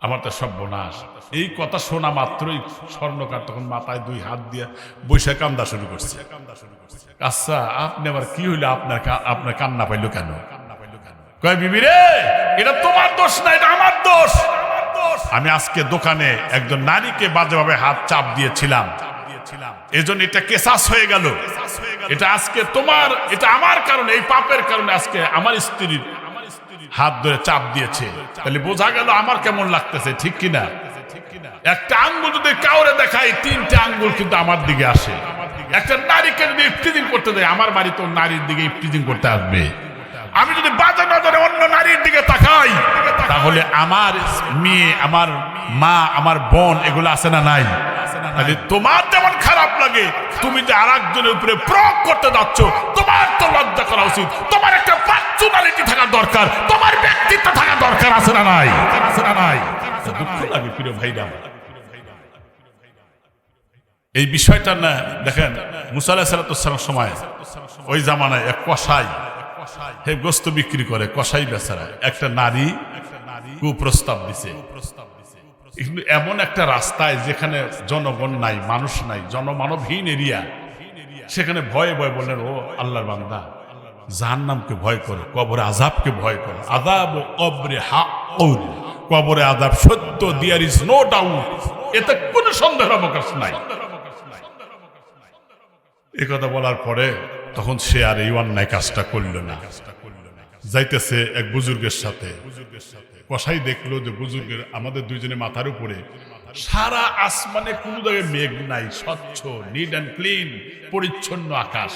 আমার তো সর্বনাশ। এই কথা শোনা মাত্রই স্বর্ণকার তখন মাথায় 2 হাত দিয়ে বৈশাখ কান্দা শুরু করছে। আচ্ছা, আপনি আবার কি হইলে আপনার কান্না পাইল কেন? কয়, বিবি রে, এটা তোমার দোষ না, এটা আমার দোষ। আমি আজকে দোকানে একজন নারীকে বাজেভাবে হাত চাপ দিয়েছিলাম, এজন্য এটা কেসাস হয়ে গেল। এটা আজকে তোমার, এটা আমার কারণে, এই পাপের কারণে আজকে আমার স্ত্রীর হাত ধরে চাপ দিয়েছে। তাহলে বোঝা গেল আমার কেমন লাগতেছে, ঠিক কিনা? একটা আঙ্গুল যদি কাউরে দেখায়, 3টে আঙ্গুল কিন্তু আমার দিকে আসে। একটা নারীকে যদি ইফটিজিং করতে দেয়, আমার বাড়ি তো নারীর দিকে ইফটিজিং করতে আসবে। আমি যদি বাজে নজরে অন্য নারীর দিকে তাকাই, তাহলে আমার মেয়ে, আমার মা, আমার বোন এগুলো আছে না নাই? তাহলে তোমার যেমন খারাপ লাগে, তুমি যে আরেকজনের উপরে প্রয়োগ করতে যাচ্ছ, তোমার তো লজ্জা করা উচিত। তোমার একটা পার্সোনালিটি থাকা দরকার, তোমার ব্যক্তিত্ব থাকা দরকার, আছে না নাই? আছে না নাই? দুঃখ লাগে প্রিয় ভাইরা। এই বিষয়টা না দেখেন, মুসা আলাইহিস সালামের সময় ওই জামানায় এক কসাই হে গোস্ত বিক্রি করে, কসাই বেচারা একটা নারী কুপ্রস্তাব দিছে। কিন্তু এমন একটা রাস্তায় যেখানে জনগণ নাই, মানুষ নাই, জনমানবহীন এরিয়া, সেখানে ভয়ে ভয়ে বললেন, ও আল্লাহর বান্দা, জাহান্নামকে ভয় করো, কবরে আযাবকে ভয় করো। আযাব কবরে হাক্কুন, কবরে আযাব সত্য, দেয়ার ইজ নো ডাউট, এতে কোনো সন্দেহের অবকাশ নাই। এই কথা বলার পরে তখন সে আর এই অন্যায় কাজটা করল না। যাইতেছে এক বুজুর্গের সাথে, কসাই দেখলো যে বুজুর্গের, আমাদের দুইজনের মাথার উপরে সারা আসমানে কোনো জায়গায় মেঘ নাই, স্বচ্ছ, নিট অ্যান্ড ক্লিন, পরিচ্ছন্ন আকাশ।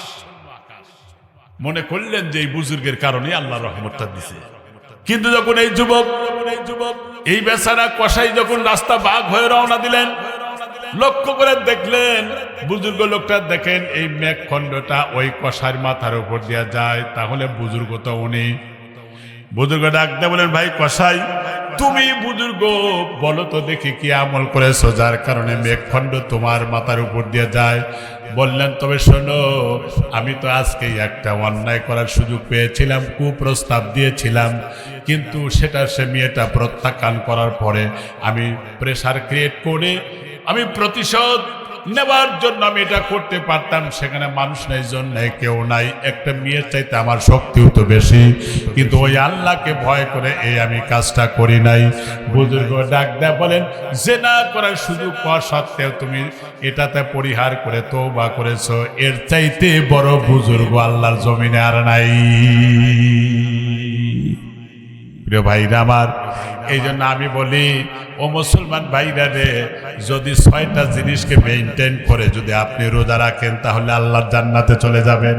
মনে করলেন যে এই বুজুর্গের কারণে আল্লাহ রহমতটা দিছে। কিন্তু যখন এই যুবক, এই বেচারা কসাই যখন রাস্তা বাগ হয়ে রওনা দিলেন, লক্ষ্য করে দেখলেন বুজুর্গ লোকটা, দেখেন এই মেঘখণ্ডটা ওই কসাইর মাথার উপর দেওয়া যায়, তাহলে বুজুর্গ তো উনি। বুজুর্গ ডাক দিয়ে বলেন, ভাই কসাই, তুমি বুজুর্গ বলো তো দেখি কি আমল করেছো যার কারণে মেঘখণ্ড তোমার মাথার উপর দিয়ে যায়? বললেন, তবে শোনো, আমি তো আজকেই একটা অন্যায় করার সুযোগ পেয়েছিলাম, কুপ্রস্তাব দিয়েছিলাম, কিন্তু সেটা সে মেয়েটা প্রত্যাখ্যান করার পরে আমি প্রেসার ক্রিয়েট করে আমি প্রতিশোধ নেবার জন্য আমি এটা করতে পারতাম। সেখানে মানুষ নাই, জন নাই, কেউ নাই, একটা মেয়ের চাইতে আমার শক্তিও তো বেশি, কিন্তু ওই আল্লাহকে ভয় করে এই আমি কাজটা করি নাই। বুজুর্গ ডাক দেয়া বলেন, জিনা করার সুযোগ পাওয়া সত্ত্বেও তুমি এটাতে পরিহার করে তওবা করেছো, এর চাইতে বড় বুজুর্গ আল্লাহর জমিনে আর নাই। প্রিয় ভাইরা আমার, এই জন্য আমি বলি, ও মুসলমান ভাইরা রে, যদি 6টা জিনিসকে মেইনটেইন করে যদি আপনি রোজা রাখেন, তাহলে আল্লাহর জান্নাতে চলে যাবেন।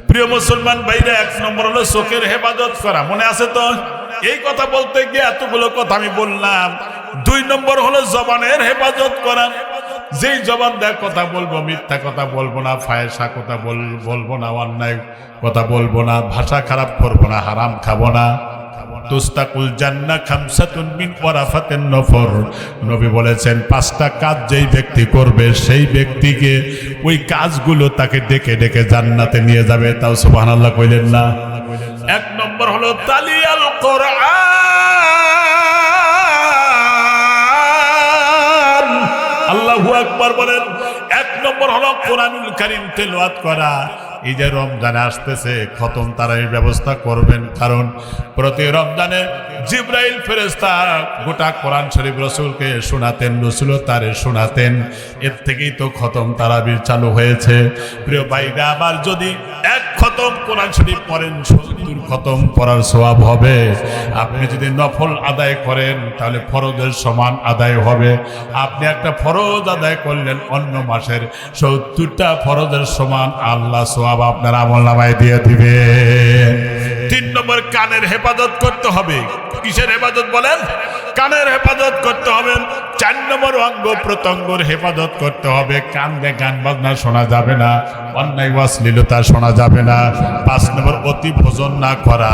প্রিয় মুসলমান ভাইরা, 1 নম্বর হলো চোখের হেফাজত করা। মনে আছে তো? এই কথা বলতে গিয়ে এতগুলো কথা আমি বললাম। 2 নম্বর হলো জবানের হেফাজত করা। যেই জবান দেয় কথা বলবো, মিথ্যা কথা বলবো না, ফায়সা কথা বলবো না, অন্যায় কথা বলবো না, ভাষা খারাপ করবো না, হারাম খাবো না। তুস্তাকুল জান্নাহ খামসাতুন মিন ওয়ারাফাতিন নফর, নবী বলেছেন 5টা কাজ যেই ব্যক্তি করবে সেই ব্যক্তিকে ওই কাজগুলো তাকে ডেকে ডেকে জান্নাতে নিয়ে যাবে। তাও সুবহানাল্লাহ কইলেন না? 1 নম্বর হলো তালিয়াল কোরআন, আল্লাহু আকবার বলেন। 1 নম্বর হলো কোরআনুল কারীম তেলাওয়াত করা। এই যে রমজানে আসতেছে, খতম তারাবির ব্যবস্থা করবেন, কারণ প্রতি রমজানে জিবরাইল ফেরেশতা গোটা কোরআন শরীফ রাসূলকে শোনাতেন, রাসূলও তারে শোনাতেন। এর থেকেই তো খতম তারাবির চালু হয়েছে। প্রিয় ভাইরা, আবার যদি 1 খতম কোরআন শরীফ পড়েন, 70 খতম পড়ার সওয়াব হবে। আপনি যদি নফল আদায় করেন, তাহলে ফরজের সমান আদায় হবে। আপনি একটা ফরজ আদায় করলেন, অন্য মাসের 70টা ফরজের সমান আল্লাহ সওয়াব আপনার আমলনামায় দিয়ে দিবে। 3 নম্বর, কানের হেফাজত করতে হবে। কিসের হেফাজত বলেন? কানের হেফাজত করতে হবে। 4 নম্বর, অঙ্গ প্রত্যঙ্গের হেফাজত করতে হবে। কান দিয়ে গান বাজনা শোনা যাবে না, অন্যায় অশ্লীলতা শোনা যাবে না। 5 নম্বর, অতি ভোজন না করা।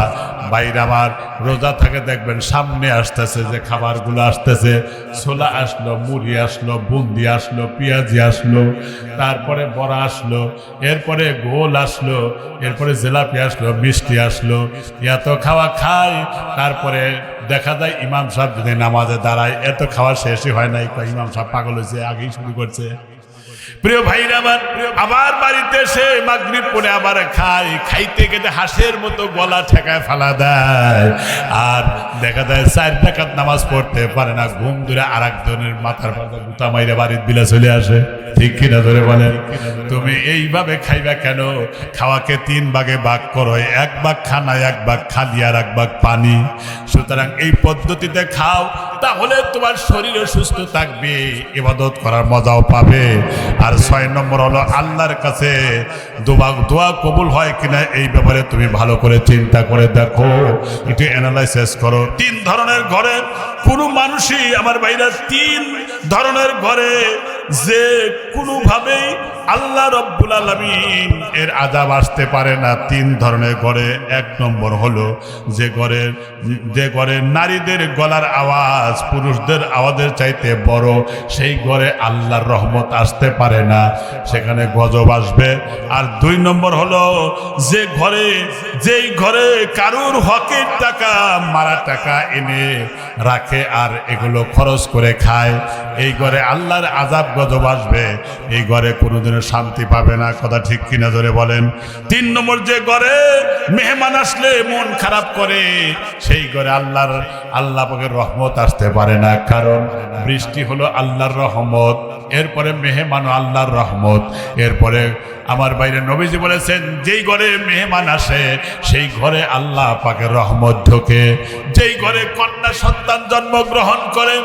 বাইরে আমার রোজা থাকে, দেখবেন সামনে আসতেছে যে খাবারগুলো আসতেছে, ছোলা আসলো, মুড়ি আসলো, বুন্দি আসলো, পেঁয়াজি আসলো, তারপরে বড়া আসলো, এরপরে গোল আসলো, এরপরে জিলাপি আসলো, মিষ্টি আসলো, এত খাওয়া খায়। তারপরে দেখা যায় ইমাম সাহেব যদি নামাজে দাঁড়ায়, এত খাওয়া শেষই হয় নাই, ইমাম সাহেব পাগল হয়েছে, আগেই শুরু করছে। প্রিয় ভাইরা আমার, আবার বাড়িতে এসে মাগরিব পড়ে আবার খায়, খাইতে গেলে হাঁসের মতো গলা ঠেকায় ফেলা দেয়। আর দেখা যায় 4 রাকাত নামাজ পড়তে পারে না, ঘুম ধরে আরেকজনের মাথার পাতা গুতা মাইরে বাড়ির বিলা চলে আসে। ঠিক কিনা ধরে বলেন? তুমি এইভাবে খাইবা কেন? খাওয়াকে 3 ভাগে ভাগ করো, 1 ভাগ খানা, 1 ভাগ খালি, আর 1 ভাগ পানি। সুতরাং এই পদ্ধতিতে খাও, তাহলে তোমার শরীরও সুস্থ থাকবে, ইবাদত করার মজাও পাবে। আর 6 নম্বর হলো আল্লাহর কাছে দোয়া কবুল হয় কিনা এই ব্যাপারে তুমি ভালো করে চিন্তা করে দেখো, একটু অ্যানালাইসিস করো। 3 ধরনের ঘরে কোনো মানুষই, আমার ভাইরা, 3 ধরনের ঘরে যে কোনোভাবেই আল্লাহ রব্বুল আলামিন এর আযাব আসতে পারে না। 3 ধরনের ঘরে। 1 নম্বর হলো যে ঘরে নারীদের গলার আওয়াজ পুরুষদের আওয়াজের চাইতে বড়, সেই ঘরে আল্লাহর রহমত আসতে পারে না, সেখানে গজব আসবে। আর 2 নম্বর হলো যেই ঘরে কারুর হকের টাকা, মারা টাকা এনে রাখে আর এগুলো খরচ করে খায়, এই ঘরে আল্লাহর আযাব গজব আসবে, এই ঘরে কোনোদিনও শান্তি পাবে না। কথা ঠিক কিনা ধরে বলেন? 3 নম্বর যে ঘরে মেহমান আসলে মন খারাপ করে, সেই ঘরে আল্লাহ পাকের রহমত আসতে পারে না। কারণ বৃষ্টি হলো আল্লাহর রহমত, এরপরে মেহমানও আল্লাহর রহমত, এরপরে আমার বাইরে নবীজি বলেছেন যেই ঘরে মেহমান আসে সেই ঘরে আল্লাহ পাকের রহমত ঢোকে। যেই ঘরে কন্যা সন্তান জন্মগ্রহণ করে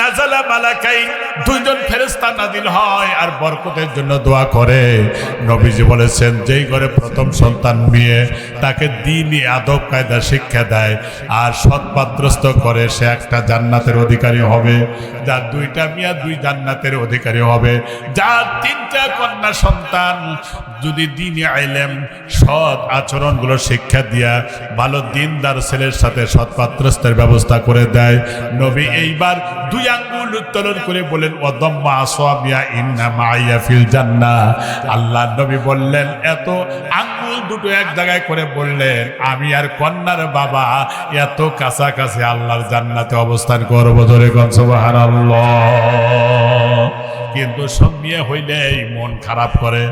নাজালা মালাকাইন, 2 জন ফেরেশতা নাজিল হয় আর বরকতের জন্য দোয়া করে। নবীজি বলেছেন যেই ঘরে প্রথম সন্তান মেয়ে, তাকে দ্বীনি আদব কায়দা শিক্ষা দেয় আর সৎপাত্রস্থ করে, সে একটা জান্নাতের অধিকারী হবে। যার 2টা মেয়ে 2 জান্নাতের অধিকারী হবে। যার 3টা কন্যা সন্তান যদি দ্বীনি ইলম সৎ আচরণগুলো শিক্ষা দিয়া ভালো দিনদার ছেলের সাথে সৎপাত্রস্থের ব্যবস্থা করে দেয়, নবী এইবার 2 আঙ্গুল উত্তোলন করে বলেন ওয়াদাম্মা আসওয়াবিয়া ইন্না মাইয়া ফিল জান্নাহ। আল্লাহ নবী বললেন, এত আঙ্গুল দুটো এক জায়গায় করে বললেন, আমি আর কন্যার বাবা এত কাছাকাছি আল্লাহর জান্নাতে অবস্থান করবো। ধরে কোন সুবহানাল্লাহ। কিন্তু সঙ্গে হইলেই মন খারাপ করে,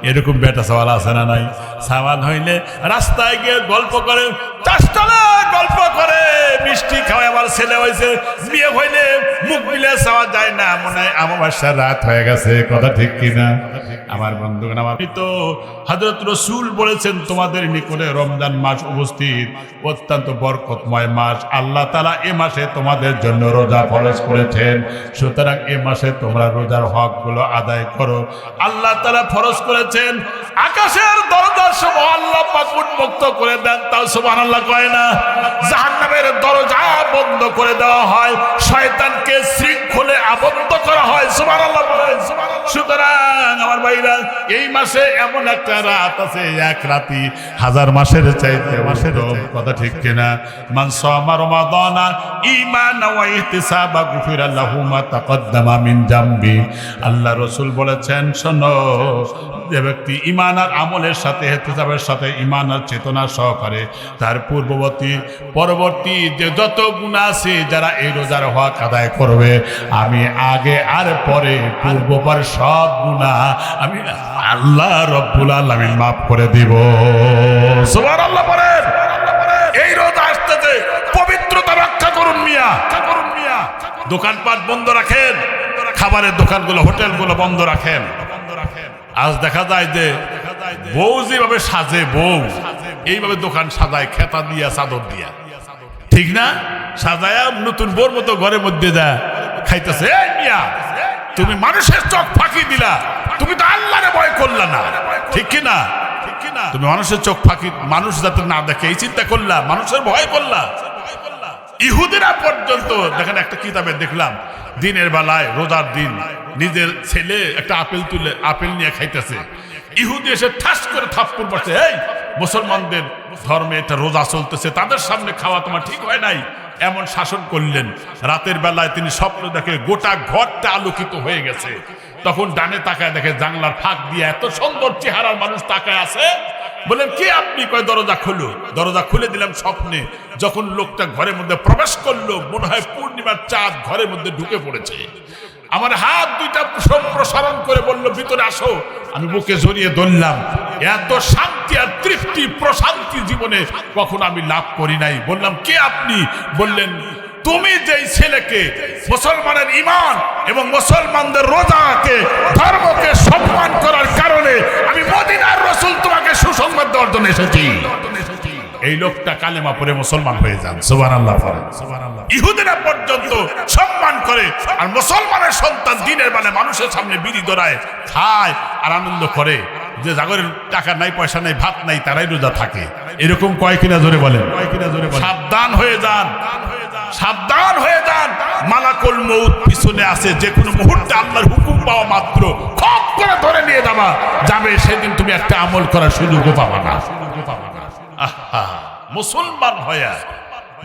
এরকম বেটা সওয়াল আছে না নাই? সাওয়াল হইলে রাস্তায় গিয়ে গল্প করে, গল্প করে, মিষ্টি খাওয়ায়, আমার ছেলে হয়েছে, বিয়ে হইলে মুখ মিলে চাওয়া যায় না, মনে হয় আমাবাসার রাত হয়ে গেছে। কথা ঠিক কিনা? আমার বন্ধুগণ, আমার তো হযরত রাসূল বলেছেন তোমাদের নিকটে রমজান মাস উপস্থিত, অত্যন্ত বরকতময় মাস। আল্লাহ তাআলা এই মাসে তোমাদের জন্য রোজা ফরজ করেছেন, সুতরাং এই মাসে তোমরা রোজার হকগুলো আদায় করো। আল্লাহ তাআলা ফরজ করেছেন আকাশের দরজার সমূহ আল্লাহ পাক উন্মুক্ত করে দেন, তাও সুবহানাল্লাহ কয় না? জাহান্নামের দরজা বন্ধ করে দেওয়া হয়, শয়তানকে শৃঙ্খলে আবদ্ধ করা হয়। সুবহানাল্লাহ বলেন। সুতরাং আমার ভাইরা, এই মাসে এমন একটা রাত আছে, এক রাতি 1000 মাসের চাইতে উত্তম। কথা ঠিক কিনা? মান সামা রমাদানা ঈমানান ওয়া ইহতিসাবা গুফিরা লাহু মা তাকদ্দামা মিন জামবি। আল্লাহ রাসূল বলেছেন, শোনো, যে ব্যক্তি ঈমান আর আমলের সাথে, ইহতিসাবের সাথে, ঈমান আর চেতনা সহকারে তার পরবর্তী যে যত গুনাহ আছে, যারা এই রোজার হক আদায় করবে, আমি আগে আর পরে পূর্বপর সব গুনাহ আমি আল্লাহ রব্বুল আলামিন মাফ করে দিব। সুবহানাল্লাহ বলেন। এই রোজা আসতেছে, পবিত্রতা রক্ষা করুন মিয়া। দোকানপাট বন্ধ রাখেন, খাবারের দোকানগুলো, হোটেলগুলো বন্ধ রাখেন। আজ দেখা যায় যে বউ যেভাবে সাজে, বউ এইভাবে দোকান সাজায় খেতা দিয়া, চাদর দিয়া, ঠিক না? সাজায়া নতুন বোর মতো ঘরের মধ্যে যা খাইতেছে। এই মিয়া, তুমি মানুষের চোখ ফাঁকি দিলা, তুমি তো আল্লাহরে ভয় করলা না, ঠিক কি না? তুমি মানুষের চোখ ফাঁকি, মানুষ যাতে না দেখে এই চিন্তা করলা, মানুষের ভয় করলা। ইহুদিরা পর্যন্ত দেখেন, একটা কিতাবে দেখলাম, দিনের বেলায় রোজার দিন নিজের ছেলে একটা আপেল নিয়ে খাইতেছে, ইহুদি এসে ঠাস করে থাপ্পড় পড়ছে, এই মুসলমানদের ধর্মে এটা রোজা চলতেছে, তাদের সামনে খাওয়া তোমার ঠিক হয় নাই, এমন শাসন করলেন। রাতের বেলায় তিনি স্বপ্ন দেখে গোটা ঘরটা আলোকিত হয়ে গেছে। তখন ডানে তাকায় দেখে জানলার ফাঁক দিয়ে এত সুন্দর চেহারার মানুষ তাকায় আছে। বলেন, কি আপনি? কয় দরজা খুলো। দরজা খুলে দিলাম স্বপ্নে। যখন লোকটা ঘরের মধ্যে প্রবেশ করলো, মনে হয় পূর্ণিমার চাঁদ ঘরের মধ্যে ঢুকে পড়েছে। আমার হাত 2টা সম্প্রসারণ করে বলল, ভিতরে আসো। আমি বুকে জড়িয়ে ধরলাম, এত শান্তি আর তৃপ্তি প্রশান্তি জীবনে কখনো আমি লাভ করি নাই। বললাম কে আপনি? বললেন তুমি যেই ছেলেকে মুসলমানের ঈমান এবং মুসলমানদের রোজাকে ধর্মকে সম্মান করার কারণে আমি মদিনার রাসূল তোমাকে সুসংবাদ দেওয়ার জন্য এসেছি, এই লোকটা কালেমা পড়ে মুসলমান হয়ে যান। সুবহানাল্লাহ। ইহুদিরা পর্যন্ত সম্মান করে, আর মুসলমানের সন্তান দিনের বেলা মানুষের সামনে বিড়ি ধরায় খায় আর আনন্দ করে, যে জাগরের টাকা নাই পয়সা নাই ভাত নাই তারাই রোজা থাকে। এরকম কয় কিনা জোরে বলেন? সাবধান হয়ে যান, সাবধান হয়ে যান। মালাকুল মউত পিছনে আছে, যে কোনো মুহূর্তে আল্লাহর হুকুম পাওয়া মাত্র খপ করে ধরে নিয়ে যাবে, সেদিন তুমি একটা আমল করার সুযোগও পাবা না। আহা, মুসলমান হয়া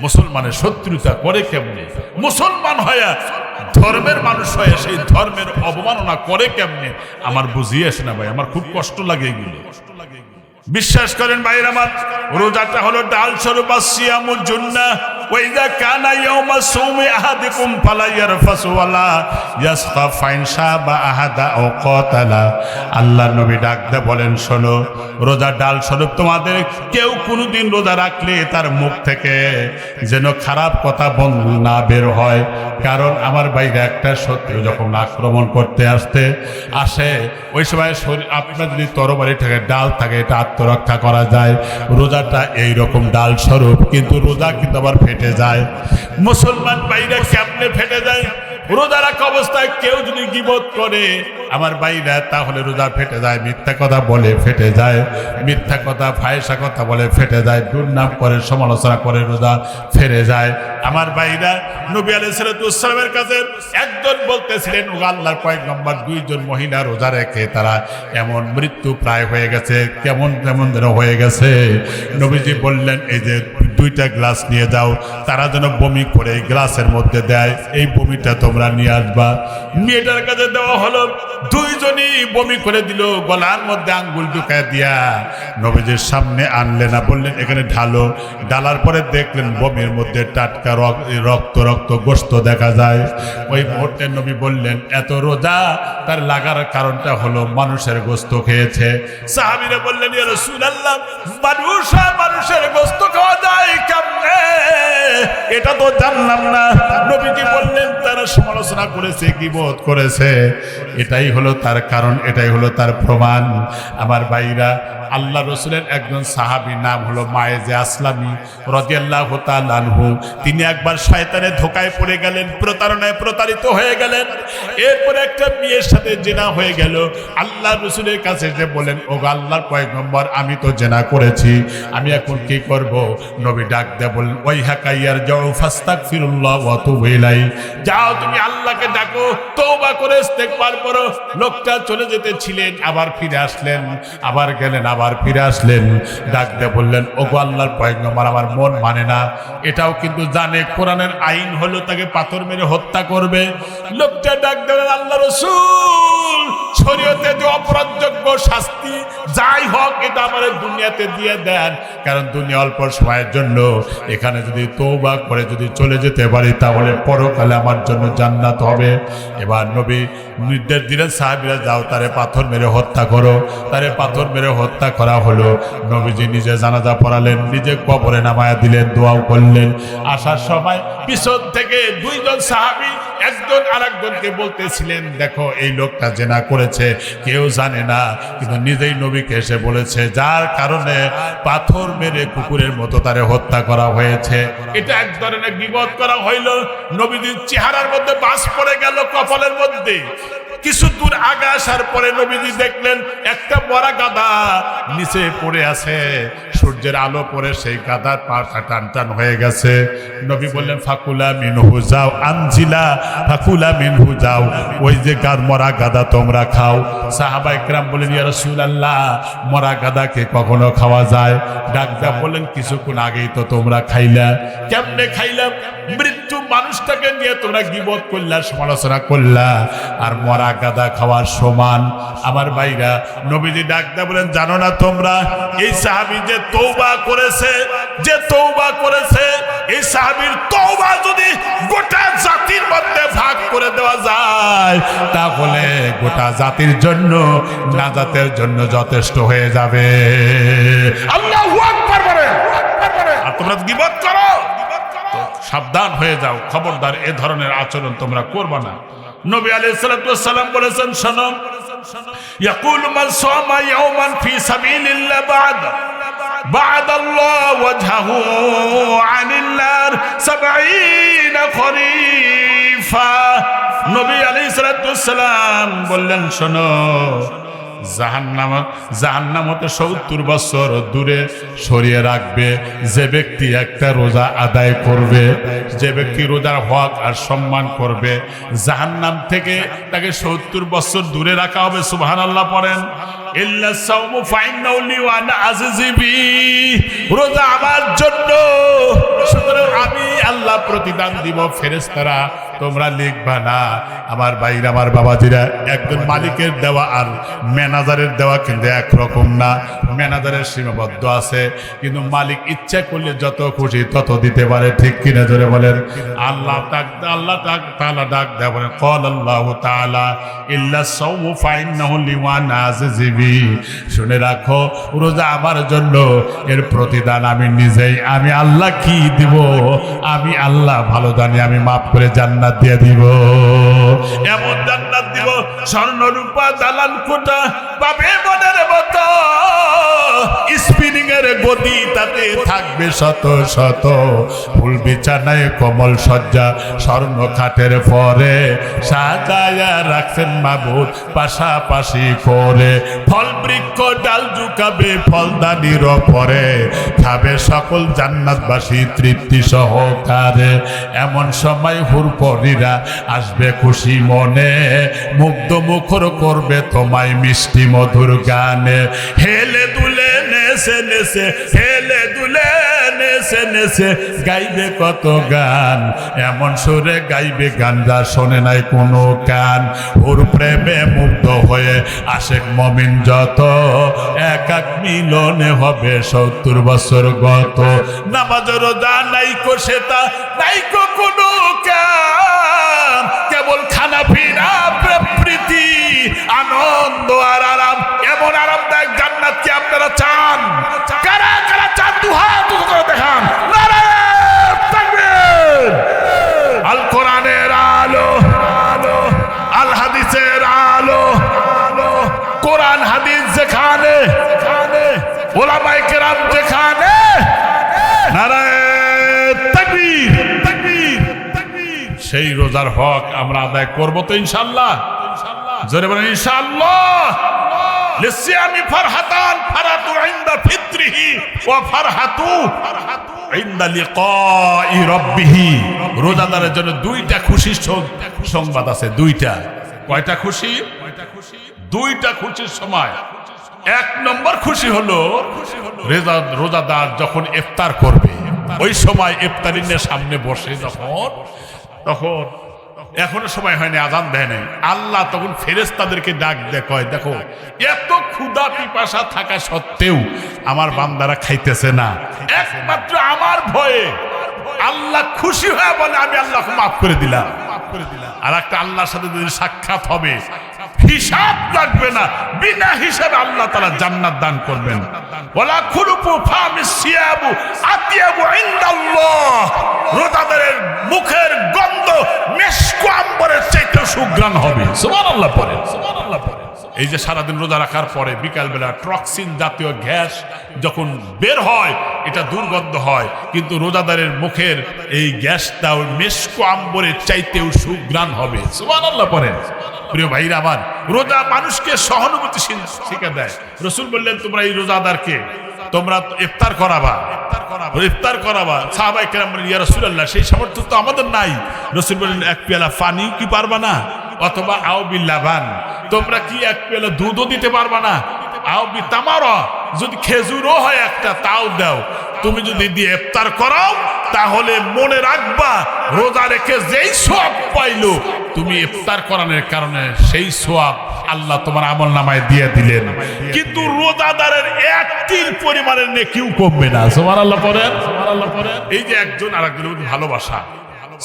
মুসলমানের শত্রুতা করে কেমনে? মুসলমান হয়া ধর্মের মানুষ হয়ে সেই ধর্মের অবমাননা করে কেমনে? আমার বুঝিয়ে আসে না ভাই, আমার খুব কষ্ট লাগে এগুলো। বিশ্বাস করেন ভাইয়ের আমার, রোজাটা হলো ডাল স্বরূপ সিয়ামুল জুন্নাহ। ওয়া ইযা কানা ইয়াউমা সাওমি আহাদিকুম ফালা ইয়ারফাসু ওয়ালা ইয়াসখা ফাইন শাবা আহাদা আও কাতালা। আল্লাহর নবী ডাকতে বলেন, শোনো, রোজা ডাল স্বরূপ তোমাদের কেউ কোনোদিন রোজা রাখলে তার মুখ থেকে যেন খারাপ কথা বন্ধ না বের হয়। কারণ আমার বাইরে একটা শত্রু যখন আক্রমণ করতে আসে ওই সময় আপনার যদি তরবারি থাকে, ডাল থাকে, এটা আত্মরক্ষা করা যায়। রোজাটা এইরকম ডাল স্বরূপ, কিন্তু রোজা কিন্তু আবার ফেটে যায়। মুসলমান বাইরে কেমনে ফেটে যায়? রোজা রাখা অবস্থায় কেউ যদি গীবত করে আমার বাইরা, তাহলে রোজা ফেটে যায়। মিথ্যা কথা বলে ফেটে যায়, মিথ্যা কথা ফায়সা কথা বলে ফেটে যায়, দুর্নাম করে সমালোচনা করে রোজা ফেরে যায়। আমার বাইরা নবী আলাইহিস সালামের কাছে একজন বলতেছিলেন, ও আল্লাহর পয়গম্বর, দুইজন মহিলা রোজা রেখে তারা এমন মৃত্যু প্রায় হয়ে গেছে, কেমন যেন হয়ে গেছে। নবীজি বললেন, এই যে দুইটা গ্লাস নিয়ে যাও, তারা যেন বমি করে এই গ্লাসের মধ্যে দেয়, এই বমিটা তোমরা নিয়ে আসবা। মেয়েটার কাছে দেওয়া হলো, দুইজনই বমি করে দিল, গলার মধ্যে আঙ্গুল ঢুকায় দিয়া নবীজির সামনে আনলে না, বললেন এখানে ঢালো। ঢালার পরে দেখলেন বমির মধ্যে টাটকা রক্ত গোশত দেখা যায়। ওই মুহূর্তে নবী বললেন, এত রোজা তার লাগার কারণটা হলো মানুষের গোশত খেয়েছে। সাহাবীরা বললেন, ইয়া রাসূলুল্লাহ, মানুষের গোশত খাওয়া যায় কেমনে? এটা তো জানলাম না। নবীজি বললেন, তারা সমালোচনা করেছে, গীবত করেছে, এটাই হলো তার কারণ, এটাই হলো তার প্রমাণ। আমার ভাইরা, আল্লাহ রসুলের একজন সাহাবী নাম হলো মায়েজে আসলামী রাদিয়াল্লাহু তাআলা আনহু। তিনি একবার শয়তানের ধোঁকায় পড়ে গেলেন, প্রতারণায় প্রতারিত হয়ে গেলেন। এরপরে একটা মেয়ের সাথে জেনা হয়ে গেল। আল্লাহ রসুলের কাছে যে বলেন, ও আল্লাহর পয়গম্বর, আমি তো জেনা করেছি, আমি এখন কি করব? নবী ডাক দেয়া বলেন, ওয়াইহাকা ইয়ারজাউ ফাস্তাগফিরুল্লাহ ওয়া তুবু ইলাইহি। যাও, তুমি আল্লাহকে ডাকো, তওবা করে ইস্তেগফার করো। লোকটা চলে যেতেছিলেন, আবার ফিরে আসলেন, আবার গেলেন, আবার ফিরে আসলেন। ডাক দিয়ে বললেন, ওগো আল্লাহর পয়গম্বর, আমার মন মানে না। এটাও কিন্তু জানে কোরআনের আইন হলো তাকে পাথর মেরে হত্যা করবে। লোকটা ডাক দিলেন, আল্লাহ রাসূল, শরীয়তে যে অপরাধযোগ্য শাস্তি যাই হোক, এটা আমাদের দুনিয়াতে দিয়ে দেন, কারণ দুনিয়া অল্প সময়ের জন্য। এখানে যদি তওবা করে যদি চলে যেতে পারি, তাহলে পরকালে আমার জন্য জান্নাত হবে। এবার নবী নির্দেশ দিলেন, সাহাবীরা যাও, তারে পাথর মেরে হত্যা করো। তারে পাথর মেরে হত্যা করা হলো। নবীজি নিজে জানাজা পড়ালেন, নিজে কবরে নামায়া দিলেন, দোয়াও করলেন। আসার সময় পিছন থেকে দুইজন সাহাবী একজন আরেকজনকে বলতেছিলেন, দেখো এই লোকটা জেনা করেছে, কেউ জানে না, কিন্তু নিজেই নবীকে এসে বলেছে, যার কারণে পাথর মেরে কুকুরের মতো তারে হত্যা করা হয়েছে। এটা এক ধরনের গীবত করা হইল। নবীজির চেহারার মধ্যে বাস পড়ে গেল কপালের মধ্যে। কিছু দূর আগে আসার পরে নবীজি দেখলেন একটা মরা গাধা নিচে পড়ে আছে, সূর্যের আলো পড়ে সেই গাধার পাটা টান টান হয়ে গেছে। নবী বললেন, ফাকুলা মিনহু যাও, আনজিলা ফাকুলা মিনহু যাও, ওই যে মরা গাধা তোমরা খাও। সাহাবা ইকরাম বলেন, ইয়া রাসূলুল্লাহ, মরা গাধাকে কখনো খাওয়া যায়? ডাক্তার বললেন, কিছুক্ষণ আগেই তো তোমরা খাইলা। কেমনে খাইলাম? মৃত্যু মানুষটাকে নিয়ে তোমরা গীবত করলা, সমালোচনা করলা, আর মরা গাদা খাওয়ার সমান। আমার ভাইরা, নবীজি ডাকতে বলেন, জানো না তোমরা এই সাহাবী যে তওবা করেছে, এই সাহাবীর তওবা যদি গোটা জাতির মধ্যে ভাগ করে দেওয়া যায় তাহলে গোটা জাতির জন্য নাজাতের জন্য যথেষ্ট হয়ে যাবে। আল্লাহু আকবার বলেন। আর তোমরা গীবত করো তো সাবধান হয়ে যাও, খবরদার এ ধরনের আচরণ তোমরা করবে না। নবী আলাইহিস সালাতু ওয়াস সালাম বলেছেন, শোনো, ইয়াকুলু মান সামা ইয়াওমান ফি সাবিলিল্লাহ বা'দ আল্লাহ ওয়াজহাহু আনিন নার 70 খরিফা। নবী আলাইহিস সালাতু ওয়াস সালাম বললেন, শোনো, জাহান্নাম হতে 70 বছর দূরে সরিয়ে রাখবে যে ব্যক্তি একটা রোজা আদায় করবে, যে ব্যক্তি রোজার হক আর সম্মান করবে, জাহান্নাম থেকে তাকে 70 বছর দূরে রাখা হবে। সুবহানাল্লাহ পড়েন। ইল্লা সাওমু ফাইন্নাহু লি ওয়া আনা আযজি বি, রোজা আমার জন্য, সুতরাং আমি আল্লাহ প্রতিদান দিব। ফেরেশতারা তোমরা লিখবা না। আমার ভাইরা, আমার বাবাজিরা, একজন মালিকের দেওয়া আর ম্যানেজারের দেওয়া কিন্তু একরকম না। ম্যানেজারের সীমাবদ্ধ আছে, কিন্তু মালিক ইচ্ছা করলে যত খুশি তত দিতে পারে। ঠিক কিনা জোরে বলেন। আল্লাহ তাআলা ডাক দেয়া বলেন, ক্বালাল্লাহু তাআলা ইল্লা সাওমু ফাইন্নাহু লিমান আযজিবি, শুনে রাখো রোজা আমার জন্য, এর প্রতিদান আমি নিজেই, আমি আল্লাহ কি দিব আমি আল্লাহ ভালো জানি, আমি মাফ করে জান্নাত দিয়ে দিব। এমন জান্নাত দিব স্বর্ণ রূপা দালান কোটা পাবে মনের মতো, স্পিনিং এর গদি তাতে থাকবে শত শত, ফুল বিছানায় কমল সজ্জা স্বর্ণ খাটের পরে সাজায়া রাখছেন মাবুদ পাশাপাশি করে, ফল বৃক্ষ ডাল ঝুকাবে ফলদানির পরে, খাবে সকল জান্নাতবাসী তৃপ্তি সহকারে। এমন সময় হুরপরীরা আসবে খুশি মনে, মুগ্ধ মুখর করবে তোমায় মিষ্টি মধুর গানে, হেলে দুলে নেছে নেছে, হেলে দুলে নেছে নেছে গাইবে কত গান, এমন সুরে গাইবে গান যা শোনে নাই কোনো কান। ওর প্রেমে মুগ্ধ হয়ে আশেক মমিন যত, এক এক মিলনে হবে 70 বছর গত। নামাজ রোজা নাইকো সেটা নাইকো কোনো কাম, কেবল খানা পিনা প্রীতি আনন্দ আর আরাম, এমন আরামদায়ক জান্নাত কি আপনারা চান? কারা কারা চান? দুহাত উঁচু করে দেখান। নারায়ে তাকবীর। আল কোরআনের আলো, আল হাদিসের আলো, কোরআন হাদিস যেখানে, ওলামায়ে কেরাম যেখানে, নারায়ে তাকবীর, তাকবীর, তাকবীর। সেই রোজার হক আমরা আদায় করব তো ইনশাআল্লাহ। জোরে বলেন ইনশাআল্লাহ। লিসিয়ামি ফারহাতান, ফারাতু ইনদা ফিত্রিহি ওয়া ফারহাতু ইনদা লিকাই রাব্বিহি। রোজাদারের জন্য দুইটা খুশির সংবাদ আছে, দুইটা। কয়টা খুশি? দুইটা খুশির সময়। এক নম্বর খুশি হলো রোজাদার যখন ইফতার করবে, ওই সময় ইফতারিনের সামনে বসে তখন এখনো সময় হয়নি, আজান দেয় নাই, আল্লাহ তখন ফেরেশতাদেরকে ডাক দেয়, কয় দেখো এত ক্ষুধা পিপাসা থাকা সত্ত্বেও আমার বান্দারা খাইতেছে না, একমাত্র আমার ভয়ে। আল্লাহ খুশি হয়ে বলে আমি আল্লাহকে মাফ করে দিলাম। আর একটা আল্লাহর সাথে যদি সাক্ষাৎ হবে, হিসাব লাগবে না, বিনা হিসাবে আল্লাহ তাআলা জান্নাত দান করবেন। ওয়ালা খুলুফু ফামিস সিয়াবু আতিয়াবু ইনদাল্লাহ, রোজাদারের মুখের গন্ধ মিশক আম্বরের চাইতে সুঘ্রাণ হবে। সুবহানাল্লাহ পড়ে, সুবহানাল্লাহ পড়ে। এই যে সারাদিন রোজা রাখার পরে বিকালবেলা টক্সিন জাতীয় গ্যাস যখন বের হয়, এটা দুর্গন্ধ হয়, কিন্তু রোজাদারের মুখের এই গ্যাসটাও মিশক আম্বরের চাইতেও সুঘ্রাণ হবে। সুবহানাল্লাহ পড়ে। প্রিয় ভাইরা আমার, রোজা মানুষকে সহানুভূতি শিক্ষা দেয়। রাসূল বললেন তোমরা এই রোজাদারকে তোমরা ইফতার করাবা, ইফতার করাবা। সাহাবায়ে কেরাম বললেন ইয়া রাসূলুল্লাহ সেই সামর্থ্য তো আমাদের নাই। রাসূল বললেন এক পেয়ালা পানি কি পারবা না? অথবা আও বিল্লাবান, তোমরা কি এক পেয়ালা দুধও দিতে পারবা না? আও বি তামারা, যদি খেজুরও হয় একটা তাও দাও। তুমি যদি দিয়ে ইফতার করাও তাহলে মনে রাখবা রোজা রেখে যেই সওয়াব পাইলো তুমি ইফতার করানোর কারণে সেই সওয়াব আল্লাহ তোমার আমলনামায় দিয়ে দিলেন, কিন্তু রোজাদারের একটির পরিমাণের নেকিও কমবে না। সুবহানাল্লাহ পড়েন, সুবহানাল্লাহ পড়েন। এই যে একজন আরেকজনের মধ্যে ভালোবাসা,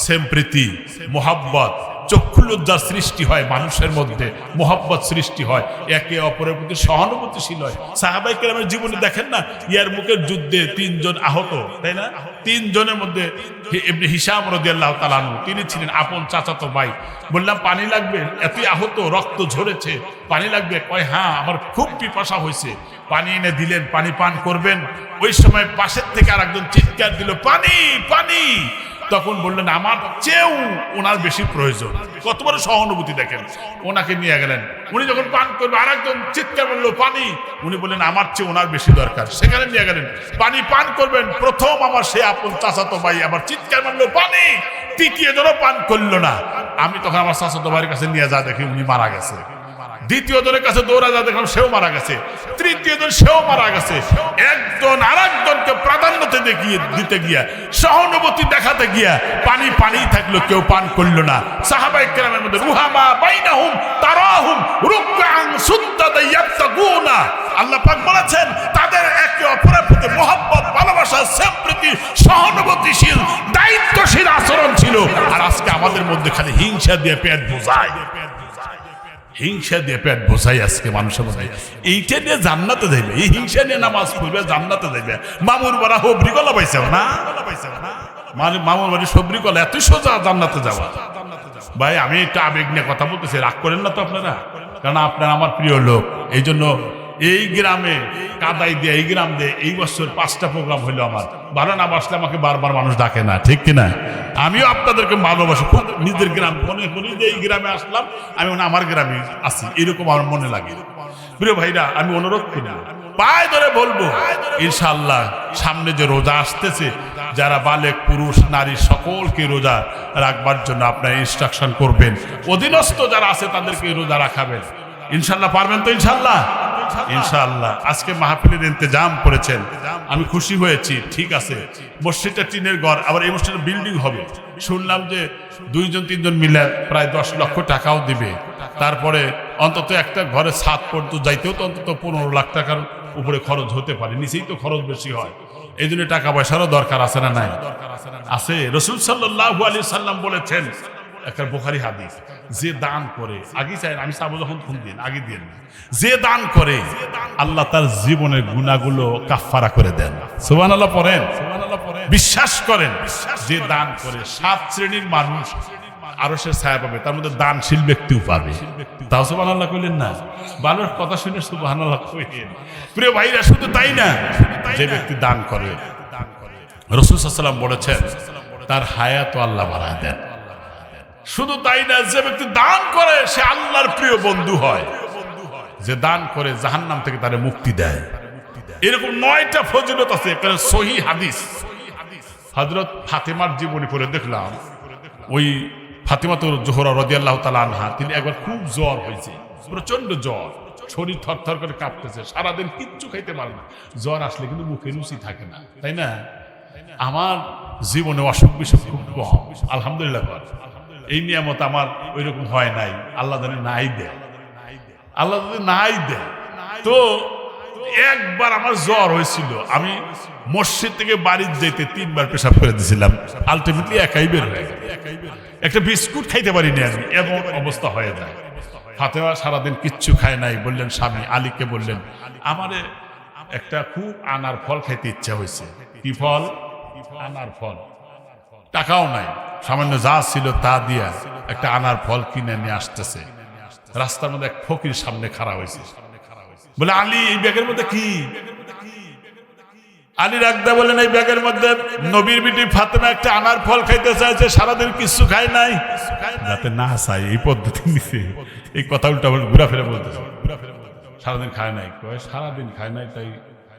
প্রেমপ্রীতি, মোহাব্বত, চক্ষুলজ্জার সৃষ্টি হয় মানুষের মধ্যে, মোহাব্বত সৃষ্টি হয়, একে অপরের প্রতি সহানুভূতিশীল হয়। সাহাবায়ে কেরামের জীবনে দেখেন না, ইয়ারমুকের যুদ্ধে 3 জন আহত, তাই না? 3 জনের মধ্যে ইবনে হিশাম রাদিয়াল্লাহু তাআলা আনহু, তিনি ছিলেন আপন চাচাতো ভাই। বললাম পানি লাগবে, এতই আহত, রক্ত ঝরেছে, পানি লাগবে? কয় হ্যাঁ, আমার খুব পিপাসা হয়েছে। পানি এনে দিলেন, পানি পান করবেন। ওই সময় পাশের থেকে আরেকজন চিৎকার দিল, পানি পানি। তখন বললেন আমার চেয়েও ওনার বেশি প্রয়োজন। কত বড় সহানুভূতি দেখেন। ওনাকে নিয়ে গেলেন, উনি যখন পান করবে আরেকজন চিৎকার বললো পানি, উনি বললেন আমার চেয়ে ওনার বেশি দরকার। সেখানে নিয়ে গেলেন, পানি পান করবেন। প্রথম আমার সে আপন চাচাতো ভাই আবার চিৎকার মারলো পানি, তৃতীয় জনও পান করলো না। আমি তখন আমার চাচাতো ভাইয়ের কাছে নিয়ে যা দেখি উনি মারা গেছে। দ্বিতীয় জনের কাছে দৌড়া যা দেখলাম সেও মারা গেছে। তৃতীয় জন সেও মারা গেছে। একজন আরেকজনকে প্রাধান্য দিতে গিয়া, সহানুভূতি দেখাতে গিয়া পানি পানি থাকলো, কেউ পান করলো না। সাহাবায়ে কেরামের মধ্যে রুহামা বাইনাহুম তারাহুম রুকআন সুজ্জাদা ইয়াবতাগুনা, আল্লাহ পাক বলেছেন তাদের একে অপরের প্রতি মহব্বত, ভালোবাসা, সম্প্রীতি, সহানুভূতিশীল, দায়িত্বশীল আচরণ ছিল। আর আজকে আমাদের মধ্যে খালি হিংসা দিয়ে পেট বোঝায়, হিংসা দিয়ে পেট বোঝাই আজকে মানুষের মধ্যে। এইটা নিয়ে জান্নাতে যাইবে, এই হিংসা নিয়ে নামাজ পড়বে জান্নাতে যাইবে। মামুর বাড়া হবরি কলা পাইছে না, মামুর বাড়ি সবরি কলা এতই সোজা জান্নাতে যাওয়া। ভাই আমি একটা আবেগ নিয়ে কথা বলতেছি, রাগ করেন না তো আপনারা, কারণ আপনারা আমার প্রিয় লোক। এই জন্য এই গ্রামে কাদাই দিয়ে, এই গ্রাম দিয়ে এই বছর 5টা প্রোগ্রাম হইলো আমার। ভালো না বাসলে আমাকে বারবার মানুষ ডাকে না, ঠিক কিনা? আমিও আপনাদেরকে ভালোবাসি খুব, নিজের গ্রাম মনে করি যে এই গ্রামে আসলাম, আমি আমার গ্রামে আছি, এরকম আমার মনে লাগে। প্রিয় ভাইরা, আমি অনুরোধ করি, পায়ে ধরে বলবো ইনশাআল্লাহ সামনে যে রোজা আসতেছে, যারা বালেক পুরুষ নারী সকলকে রোজা রাখবার জন্য আপনারা ইনস্ট্রাকশন করবেন। অধীনস্থ যারা আছে তাদেরকে রোজা রাখাবেন। ইনশাআল্লাহ পারবেন তো? ইনশাআল্লাহ, ইনশাআল্লাহ। আজকে মাহফিলের ইন্তজাম করেছেন, আমি খুশি হয়েছি। ঠিক আছে, মসজিদটা টিনের ঘর, আবার এই মসজিদের বিল্ডিং হবে। শুনলাম যে 2-3 মিলে প্রায় 10 লক্ষ টাকাও দিবে। তারপরে অন্তত একটা ঘরে ছাদ পর্যন্ত যাইতেও তো অন্তত 15 লাখ টাকার উপরে খরচ হতে পারে, নিচেই তো খরচ বেশি হয়। এই জন্য টাকা পয়সারও দরকার আছে না নাই? আছে। রাসূল সাল্লাল্লাহু আলাইহি সাল্লাম বলেছেন, একটা বুখারী হাদিস, যে দান করে, আগে চাই আমি চাবো যখন কোন দিন আগে দিন, যে দান করে আল্লাহ তার জীবনের গুনাহগুলো কাফফারা করে দেন। সুবহানাল্লাহ পড়েন, বিশ্বাস করেন। যে দান করে 7 শ্রেণীর মানুষ আরশের ছায়া পাবে, তার মধ্যে দানশীল ব্যক্তিও পাবে। তাও সুবহানাল্লাহ কইলেন না? ভালোর কথা শুনে সুবহানাল্লাহ কইলেন। প্রিয় ভাইরা, শুধু তাই না, যে ব্যক্তি দান করে রাসূল সাল্লাল্লাহু আলাইহি ওয়াসাল্লাম বলেছেন তার হায়াতও আল্লাহ বাড়ায় দেন। শুধু তাই না, যে ব্যক্তি দান করে সে আল্লাহর প্রিয় বন্ধু হয়। যে দান করে জাহান্নাম থেকে তারে মুক্তি দেয়। এরকম 9টা ফজিলত আছে। কারণ সহিহ হাদিস, হযরত ফাতেমার জীবনী পড়ে দেখলাম, ওই ফাতেমাতুল জোহরা রাদিয়াল্লাহু তাআলা আনহা, তিনি একবার খুব জ্বর হয়েছে, প্রচন্ড জ্বর, শরীর থরথর করে কাঁপতেছে, সারাদিন কিচ্ছু খাইতে পারে না। জ্বর আসলে কিন্তু মুখে রুচি থাকে না, তাই না? আমার জীবনে অসুখ বিসুখ খুব কম, আলহামদুলিল্লাহ। এই নিয়ামত আমার ওই রকম হয় নাই, আল্লাহ জানে নাই দেয়, আল্লাহ যদি নাই দেয়। তো একবার আমার জ্বর হয়েছিল, আমি মসজিদ থেকে বাড়ি যেতে 3বার পেশাব করে দিয়েছিলাম, আলটিমেটলি একাই বের হয়ে গেল। একটা বিস্কুট খাইতে পারিনি আমি, এমন অবস্থা হয়ে যায়। ফাতেমা সারাদিন কিচ্ছু খায় নাই। বললেন স্বামী আলীকে, বললেন আমারে একটা খুব আনার ফল খাইতে ইচ্ছা হয়েছে। কি ফল? আনার ফল। টাকাও নাই, সামান্য যা ছিল তা দিয়া একটা আনার ফল কিনে নিয়ে আসতেছে। রাস্তার মধ্যে এক ফকির সামনে খাড়া হয়েছে, বলে আলী এই ব্যাগের মধ্যে কি? আলী রাখদা বলেন এই ব্যাগের মধ্যে নবীর বিটি ফাতেমা একটা আনার ফল খাইতে চাইছে, সারাদিন কিছু খায় নাই, যাতে না চাই এই পদ্ধতি নিছে। এই কথা উল্টা ঘুরা ফেরে বলতেছে, সারাদিন খায় নাই। সারাদিন খায় নাই তাই,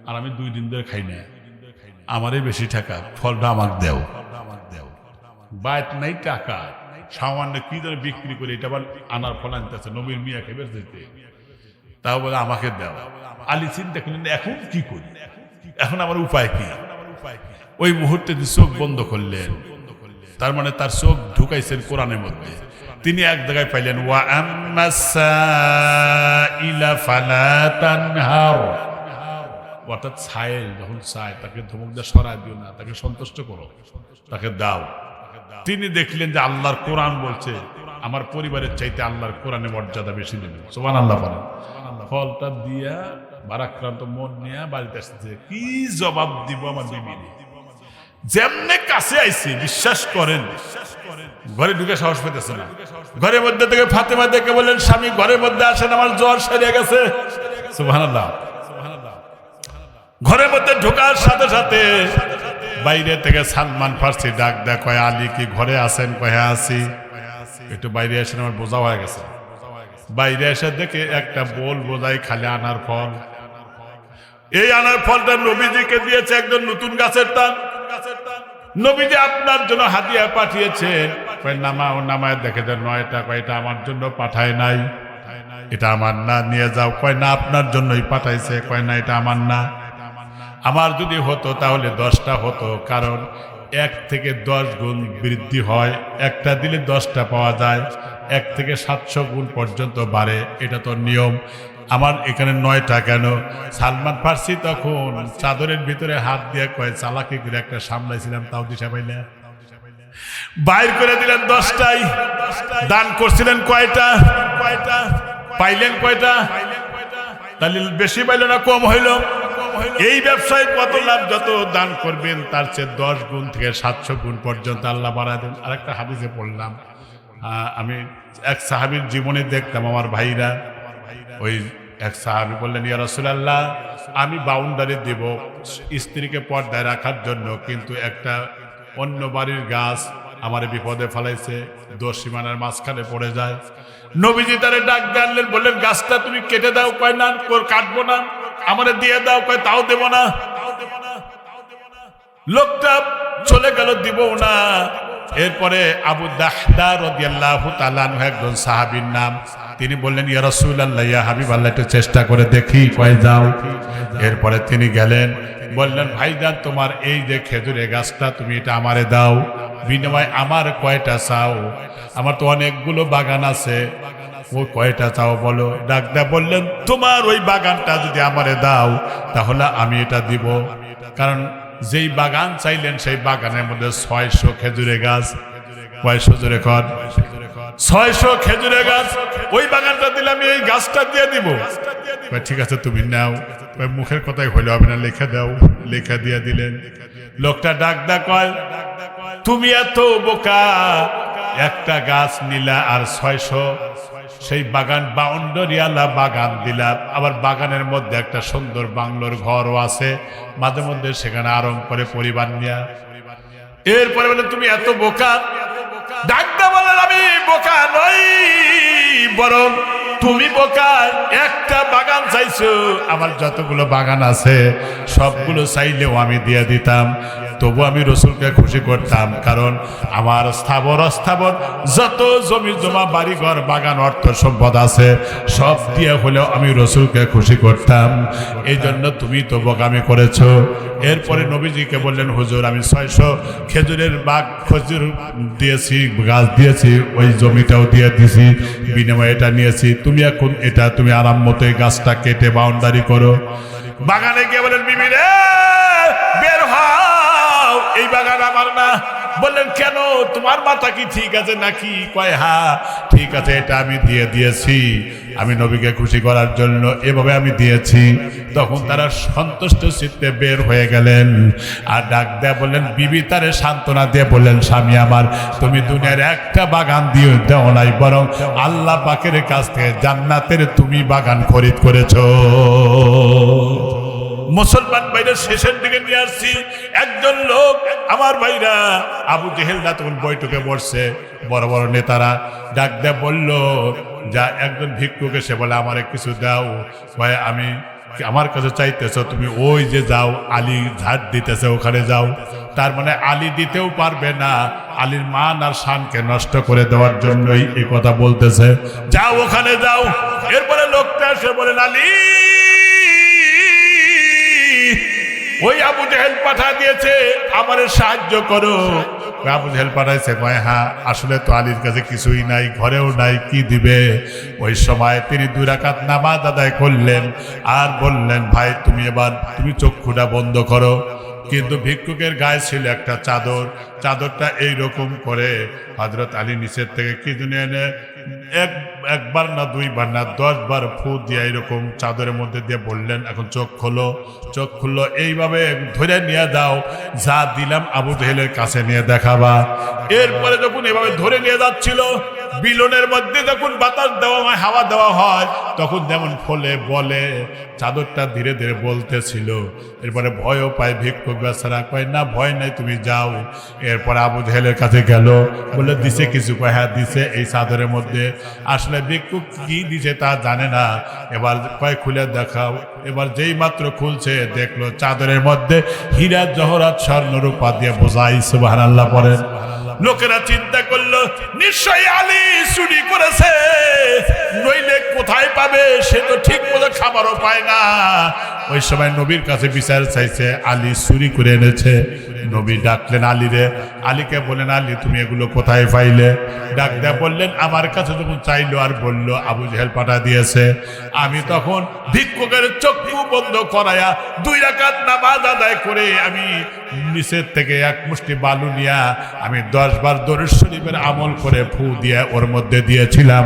আর আমি 2 দিন ধরে খাই নাই, আমারই বেশি টাকা, ফলটা আমাকে দেও। বাইট নাই টাকা, সামান্য কি ধরে বিক্রি করে এটা আবার আনার ফল আনতেছে নবীর মিয়া খেবে যেতে, তাও বলে আমাকে দেও। আলী চিন্তা করলেন এখন কি করি, এখন আমার উপায় কি? ওই মুহূর্তে তিনি চোখ বন্ধ করলেন, তার মানে তার চোখ ঢুকাইছেন কোরআনের মধ্যে। তিনি এক জায়গায় পাইলেন ওয়া আম্মাস সাইলা ফালা তানহার, অর্থাৎ ছায়েল যখন চায় তাকে ধমক দিয়ে সরায় দিও না, তাকে সন্তুষ্ট করো, তাকে দাও। তিনি দেখলেন যে আল্লাহর কোরআন বলছে আমার পরিবারের চাইতে আল্লাহর কোরআনে মর্যাদা বেশি দেবে, সুবহানাল্লাহ বলেন। ফলটা দিয়া ভারাক্রান্ত মন নিয়ে বাড়িতে আসছে, কি জবাব দিব আমার বিবিরে। যেমনে কাছে আইছি বিশ্বাস করেন ঘরে ঢুকে সাহস পেতেছে না। ঘরের মধ্যে থেকে ফাতেমা দেখে বললেন, স্বামী ঘরের মধ্যে আসেন, আমার জ্বর সেরে গেছে। সুবহানাল্লাহ। ঘরের মধ্যে ঢোকার সাথে সাথে বাইরে থেকে সালমান ফার্সি ডাক দেয়, কয় আলী কি ঘরে আছেন? কয়ে আছি। একটু বাইরে আসেন, আমার বোঝা হয়ে গেছে। বাইরে এসে দেখে একটা বোল বোঝাই খালি আনার ফল। এই আনার ফলটা নবীজিকে দিয়েছে একজন নতুন গাছের টান। নবীজি আপনার জন্য হাদিয়া পাঠিয়েছেন। কয় নামাও, নামায় দেখে যে 9টা। কয় এটা আমার জন্য পাঠায় নাই, এটা আমার না, নিয়ে যাও। কয় না আপনার জন্যই পাঠাইছে। কয় না এটা আমার না, আমার যদি হতো তাহলে 10টা হতো, কারণ 1 থেকে 10 গুণ বৃদ্ধি হয়, একটা দিলে 10টা পাওয়া যায়, 1 থেকে 700 গুণ পর্যন্ত বাড়ে, এটা তো নিয়ম। আমার এখানে 9টা কেন? সালমান ফার্সি তখন চাদরের ভিতরে হাত দিয়ে কয় চালাকি করে একটা সামলাইছিলাম, তাও দিশা পাইলে বাইর করে দিলেন 10টাই। দান করছিলেন কয়টা? পাইলেন কয়টা? তাহলে বেশি পাইল না কম হইল? এই ব্যবসায় কত লাভ, যত দান করবেন তার চেয়ে 10 গুণ থেকে 700 গুণ পর্যন্ত আল্লাহ বাড়ায় দেন। আরেকটা হাদিসে পড়লাম, আমি এক সাহাবীর জীবনে দেখলাম, আমার ভাইরা, ওই এক সাহাবী বললেন, ইয়া রাসূলুল্লাহ আমি বাউন্ডারি দেব স্ত্রীকে পর্দায় রাখার জন্য, কিন্তু একটা অন্য বাড়ির গাছ আমার বিপদে ফেলাইছে, 10 সীমানার মাঝখানে পড়ে যায়। নবীজি তারে ডাক দিলেন, বললেন গাছটা তুমি কেটে দাও। কয় না কাটবো না, আমারে দিয়ে দাও। কয় তাও দেব না। লোকটা চলে গেল, দিব না। এরপরে আবু দাহদা রাদিয়াল্লাহু তাআলা আনহু একজন সাহাবীর নাম, তিনি বললেন, ইয়া রাসূলুল্লাহ ইয়া হাবিবাল্লাহ একটু চেষ্টা করে দেখি। কয় যাও। এরপরে তিনি গেলেন, বললেন ভাইজান তোমার এই যে খেজুরের গাছটা তুমি এটা আমারে দাও, বিনিময়ে আমার কয়টা চাও? আমার তো অনেকগুলো বাগান আছে, ও কয়টা চাও বলো? ডাকদা বললেন, তোমার ওই বাগানটা যদি আমারে দাও তাহলে আমি এটা দিব। কারণ যেই বাগান চাইলেন সেই বাগানের মধ্যে 600 খেজুরের গাছ। কয়শো জোরে কর? 600 খেজুরের গাছ। ওই বাগানটা দিলে আমি এই গাছটা দিয়ে দিব। ঠিক আছে তুমি নাও। মুখের কথাই হইলে হবে না, লেখা দাও। লেখা দিয়ে দিলেন। লোকটা ডাকদা কয়, তুমি এত বোকা, একটা গাছ নিলা আর 600 সেই বাগান বাউন্ডারিওয়ালা বাগান দিলা, আবার বাগানের মধ্যে একটা সুন্দর বাংলোর ঘরও আছে, মাঝে মধ্যে সেখানে আরাম করে পরিবার নিয়ে। এরপরে বলে তুমি এত বোকা। ডাকদা বলেন, আমি বোকা নই, বরং তুমি বোকা। একটা বাগান চাইছো, আমার যতগুলো বাগান আছে সবগুলো চাইলেও আমি দিয়ে দিতাম, তবু আমি রসুলকে খুশি করতাম। কারণ আমার স্থাবর অস্থাবর যত জমি জমা বাড়িঘর বাগান অর্থ সম্পদ আছে সব দিয়ে হলেও আমি রসুলকে খুশি করতাম। এই জন্য তুমি তো বোকামি করেছো। এরপরে নবীজিকে বললেন, হুজুর আমি 600 খেজুরের বাগ খেজুর দিয়েছি, গাছ দিয়েছি, ওই জমিটাও দিয়ে দিছি, বিনিময়ে এটা নিয়েছি। তুমি এখন এটা তুমি আরাম মতো এই গাছটা কেটে বাউন্ডারি করো। বাগানে গিয়ে বলেন, বিবি রে বের হও, এই বাগান আমার না। বললেন কেন, তোমার মাথা কি ঠিক আছে নাকি? কয় হ্যাঁ ঠিক আছে, এটা আমি দিয়ে দিয়েছি, আমি নবীকে খুশি করার জন্য এভাবে আমি দিয়েছি। তখন তারা সন্তুষ্ট চিত্তে বের হয়ে গেলেন। আর ডাক দেয়া বললেন, বিবি তারে সান্ত্বনা দিয়ে বললেন, স্বামী আমার তুমি দুনিয়ার একটা বাগান দিয়ে দেও নাই, বরং আল্লাহ পাকের কাছ থেকে জান্নাতের তুমি বাগান খরিদ করেছো। মুসলমান ভাইরা শেষের দিকে নিয়ে আসছি, একজন লোক আমার ভাইরা আবু জেহেলরা তখন বৈঠকে বসছে, বড় বড় নেতারা। ডাক দেয়া বলল, যা একজন ভিক্ষুক এসে বলে আমারে কিছু দাও। ভাই আমি আমার কাছে চাইতেছ, তুমি ওই যে যাও আলী ঝাড় দিতেছে ওখানে যাও। তার মানে আলী দিতেও পারবে না, আলীর মান আর শানকে নষ্ট করে দেওয়ার জন্যই এই কথা বলতেছে। যাও ওখানে যাও। এরপরে লোকটা এসে বলেন, আলী ওই আবু জেহেল পাঠা দিয়েছে আমারে সাহায্য করো। আবু জেহেল পাঠাইছে, কয় হ্যাঁ আসলে তো আলীর কাছে কিছুই নাই, ঘরেও নাই, কি দিবে। ওই সময় তিনি 2 রাকাত নামাজ আদায় করলেন আর বললেন, ভাই তুমি চক্ষুটা বন্ধ করো। কিন্তু ভিক্ষুকের গায়ে ছিল একটা চাদর, চাদরটা এইরকম করে হযরত আলী নিচের থেকে কি জন্য এনে একবার না 2 বার না 10 বার ফু দিয়ে এরকম চাদরের মধ্যে দিয়ে বললেন, এখন চোখ খোলো। চোখ খুললো, এইভাবে ধরে নিয়ে দাও, যা দিলাম আবু জেহেলের কাছে নিয়ে দেখাবা। এরপরে যখন এভাবে ধরে নিয়ে যাচ্ছিল, বিলনের মধ্যে যখন বাতাস দেওয়া হয়, হাওয়া দেওয়া হয়, তখন যেমন ফলে বলে চাদরটা ধীরে ধীরে বলতেছিল। এরপরে ভয়ও পায় ভিক্ষুক বেচারা, কয় না ভয় নাই, তুমি যাও। এরপরে আবু জেহেলের কাছে গেল, বলে দিছে কিছু, কয় হ্যাঁ দিছে এই চাদরের মধ্যে। আসলে ভিক্ষুক কি দিছে তা জানে না। এবার কয় খুলে দেখাও। এবার যেই মাত্র খুলছে, দেখলো চাদরের মধ্যে হীরা জহরাত স্বর্ণ রূপা দিয়ে বোঝাই। সুবহানাল্লাহ পড়েন। লোকেরা চিন্তা করলো নিশ্চয়ই আলী চুরি করেছে, নইলে কোথায় পাবে, সে তো ঠিক মতো খাবারও পায় না। ওই সময় নবীর কাছে বিচার চাইছে, আলী চুরি করে এনেছে। নবী ডাকলেন আলীরে, আলীকে বললেন, আলী তুমি এগুলো কোথায় পাইলে? ডাক দেয়া বললেন, আমার কাছে যখন চাইলো আর বলল আবু জেহেল পাঠা দিয়েছে, আমি তখন ভিক্ষুকের চক্ষু বন্ধ করায়া 2 রাকাত নামাজ আদায় করে আমি নিচের থেকে এক মুষ্টি বালু নিয়া আমি 10 বার দরুদ শরীফের আমল করে ফু দিয়ে ওর মধ্যে দিয়েছিলাম।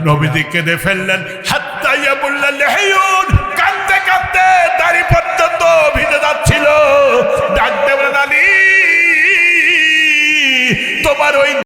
নবীজি কেঁদে ফেললেন, হাত্তা ইয়াবুল্লাহ লিহিয়ু